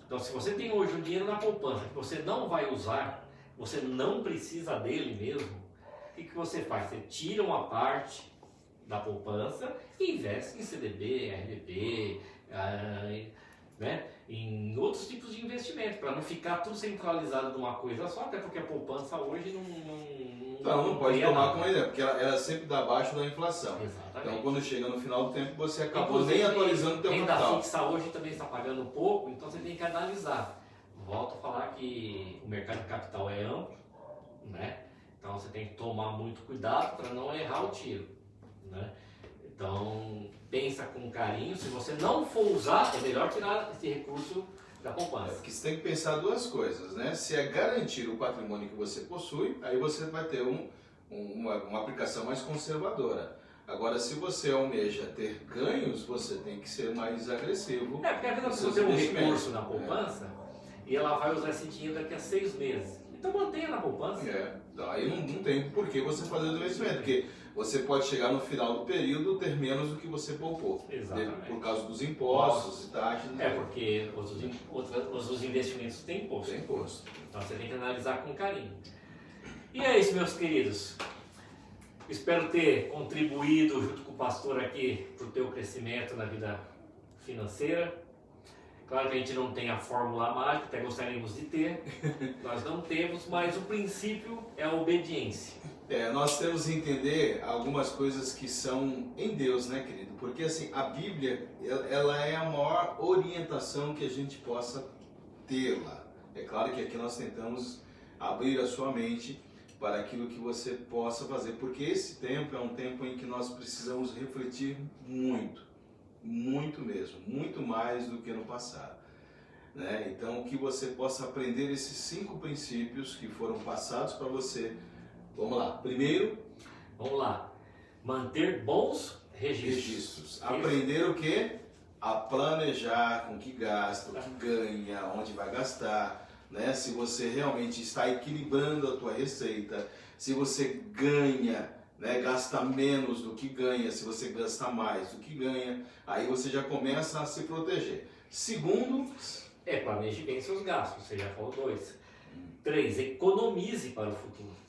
Então, se você tem hoje um dinheiro na poupança que você não vai usar, você não precisa dele mesmo, o que você faz? Você tira uma parte da poupança e investe em CDB, RDB, né? Em outros tipos de investimento, para não ficar tudo centralizado numa coisa só, até porque a poupança hoje não pode tomar como ideia, porque ela sempre dá abaixo da inflação. Exatamente. Então, quando chega no final do tempo, você acabou nem atualizando o teu capital. Renda fixa hoje também está pagando pouco, então você tem que analisar. Volto a falar que o mercado de capital é amplo, né? Então você tem que tomar muito cuidado para não errar o tiro, né? Então, pensa com carinho. Se você não for usar, é melhor tirar esse recurso da poupança. Porque você tem que pensar duas coisas, né? Se é garantir o patrimônio que você possui, aí você vai ter uma aplicação mais conservadora. Agora, se você almeja ter ganhos, você tem que ser mais agressivo. Porque às vezes você tem um recurso na poupança e ela vai usar esse dinheiro daqui a 6 meses. Então mantenha na poupança. Aí não tem por que você fazer o investimento, porque você pode chegar no final do período ter menos do que você poupou. Exatamente. Por causa dos impostos e taxas. Porque os investimentos têm imposto. Tem imposto. Então você tem que analisar com carinho. E é isso, meus queridos. Espero ter contribuído junto com o pastor aqui para o teu crescimento na vida financeira. Claro que a gente não tem a fórmula mágica, até gostaríamos de ter, nós não temos, mas o princípio é a obediência. Nós temos que entender algumas coisas que são em Deus, né, querido? Porque assim, a Bíblia, ela é a maior orientação que a gente possa ter lá. É claro que aqui nós tentamos abrir a sua mente para aquilo que você possa fazer, porque esse tempo é um tempo em que nós precisamos refletir muito, muito mesmo, muito mais do que no passado, né? Então, que você possa aprender esses 5 princípios que foram passados para você. Vamos lá. Primeiro, vamos lá. Manter bons registros. Aprender o quê? A planejar com que gasta, o que ganha, onde vai gastar, né? Se você realmente está equilibrando a tua receita, se você ganha, né, gasta menos do que ganha, se você gasta mais do que ganha, aí você já começa a se proteger. Segundo, planeje bem seus gastos, você já falou 2. 3, economize para o futuro.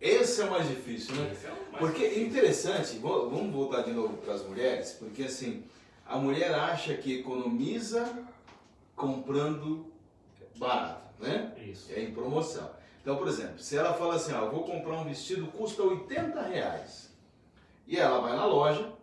Esse é o mais difícil, né? Esse é o mais porque difícil. Interessante, vamos voltar de novo para as mulheres, porque assim, a mulher acha que economiza comprando barato, né? Isso. É em promoção. Então, por exemplo, se ela fala assim, eu vou comprar um vestido, custa R$80. E ela vai na loja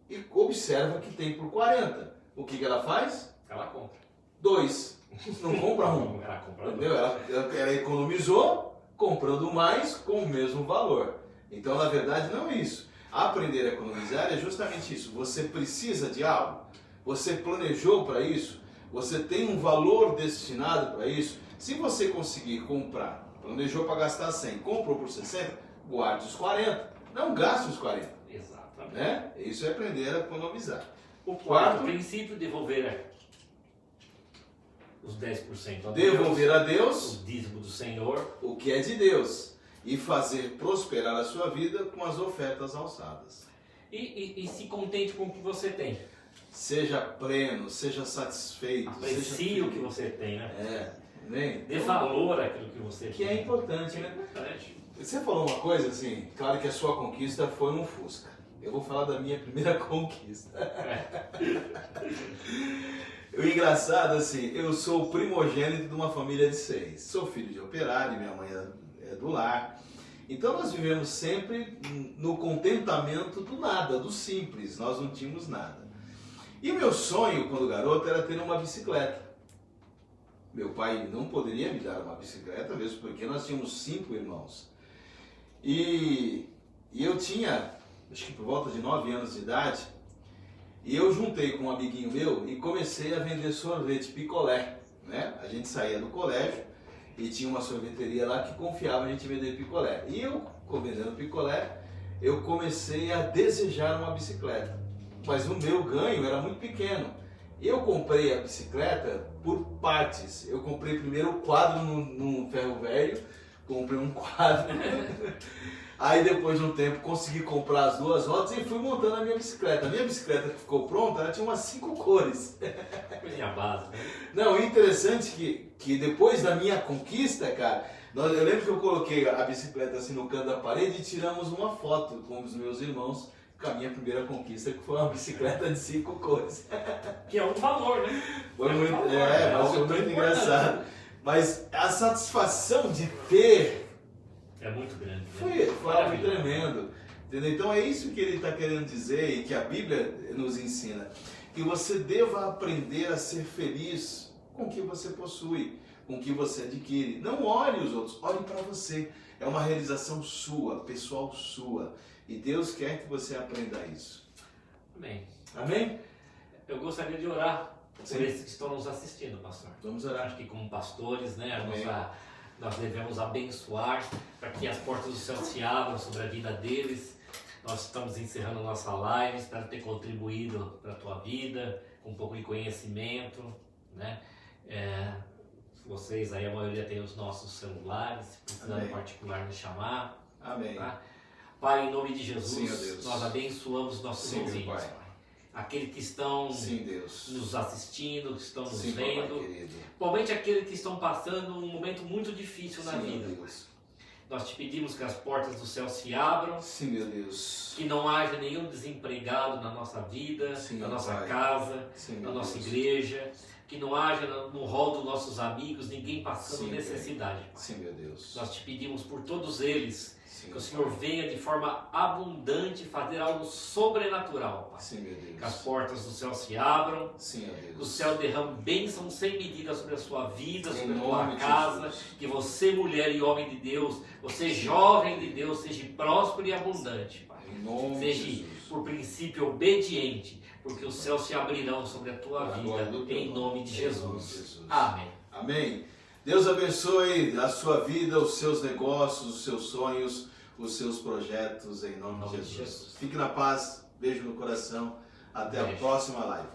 e observa que tem por 40. O que ela faz? Ela compra. 2. Não compra um. Ela compra Entendeu? Ela economizou comprando mais com o mesmo valor. Então, na verdade, não é isso. Aprender a economizar é justamente isso. Você precisa de algo? Você planejou para isso? Você tem um valor destinado para isso? Se você conseguir comprar, planejou para gastar 100, comprou por 60, guarde os 40. Não gaste os 40. Exatamente. Né? Isso é aprender a economizar. O quarto princípio, devolver os 10% a Deus. Devolver a Deus o dízimo do Senhor. O que é de Deus. E fazer prosperar a sua vida com as ofertas alçadas. E se contente com o que você tem. Seja pleno, seja satisfeito. Aprecie o que você tem, né? Né? Dê valor àquilo que você tem. Que é importante, né? Você falou uma coisa assim, claro que a sua conquista foi um Fusca. Eu vou falar da minha primeira conquista. O engraçado, assim, eu sou o primogênito de uma família de 6. Sou filho de operário, minha mãe é do lar. Então nós vivemos sempre no contentamento do nada, do simples. Nós não tínhamos nada. E o meu sonho, quando garoto, era ter uma bicicleta. Meu pai não poderia me dar uma bicicleta, mesmo porque nós tínhamos 5 irmãos. E eu tinha, acho que por volta de 9 anos de idade, e eu juntei com um amiguinho meu e comecei a vender sorvete, picolé, né? A gente saía do colégio e tinha uma sorveteria lá que confiava a gente vender picolé. E eu, vendendo picolé, eu comecei a desejar uma bicicleta. Mas o meu ganho era muito pequeno. Eu comprei a bicicleta por partes. Eu comprei primeiro o quadro no ferro velho, comprei um quadro. Aí depois de um tempo consegui comprar as 2 rodas e fui montando a minha bicicleta. A minha bicicleta que ficou pronta, ela tinha umas 5 cores. Coisinha básica. Não, interessante que depois da minha conquista, cara, eu lembro que eu coloquei a bicicleta assim no canto da parede e tiramos uma foto com os meus irmãos com a minha primeira conquista, que foi uma bicicleta de 5 cores. Que é um valor, né? Foi muito, mas foi muito engraçado. Mas a satisfação de ter é muito grande. Foi algo tremendo. Entendeu? Então é isso que ele está querendo dizer e que a Bíblia nos ensina. Que você deva aprender a ser feliz com o que você possui, com o que você adquire. Não olhe os outros, olhe para você. É uma realização sua, pessoal sua. E Deus quer que você aprenda isso. Amém. Amém? Eu gostaria de orar por Sim. esses que estão nos assistindo, pastor. Vamos orar. Acho que como pastores, né, Amém. nós devemos abençoar para que as portas do céu se abram sobre a vida deles. Nós estamos encerrando nossa live, espero ter contribuído para a tua vida, com um pouco de conhecimento, né? Vocês aí, a maioria tem os nossos celulares, se precisar em particular nos chamar. Amém. Tá? Pai, em nome de Jesus, Sim, Deus. nós abençoamos nossos ouvintes, Pai. Aqueles que estão Sim, Deus. nos assistindo, que estão nos Sim, vendo, papai querido. principalmente aqueles que estão passando um momento muito difícil na Sim, vida. Deus. Nós te pedimos que as portas do céu se abram. Sim, meu Deus. Que não haja nenhum desempregado na nossa vida, Sim, na nossa Pai. casa, Sim, na meu nossa Deus. igreja. Que não haja no rol dos nossos amigos ninguém passando Sim, necessidade. Pai. Sim, meu Deus. Nós te pedimos por todos eles. Sim, Que o Senhor venha de forma abundante fazer algo sobrenatural, Pai. Sim, meu Deus. Que as portas do céu se abram. Sim, meu Que o Deus. céu derrame bênção sem medida sobre a sua vida, Em sobre a nome tua de casa. Jesus. Que você, mulher e homem de Deus, você, jovem de Deus, seja próspero e abundante, Pai. Em nome de Seja, Jesus. por princípio, obediente, porque os céus se abrirão sobre a tua Para a glória do vida, teu em nome de Em nome Jesus. de Jesus. Amém. Amém. Deus abençoe a sua vida, os seus negócios, os seus sonhos, os seus projetos, em nome de Jesus. Fique na paz, beijo no coração, até a Beijo. próxima live.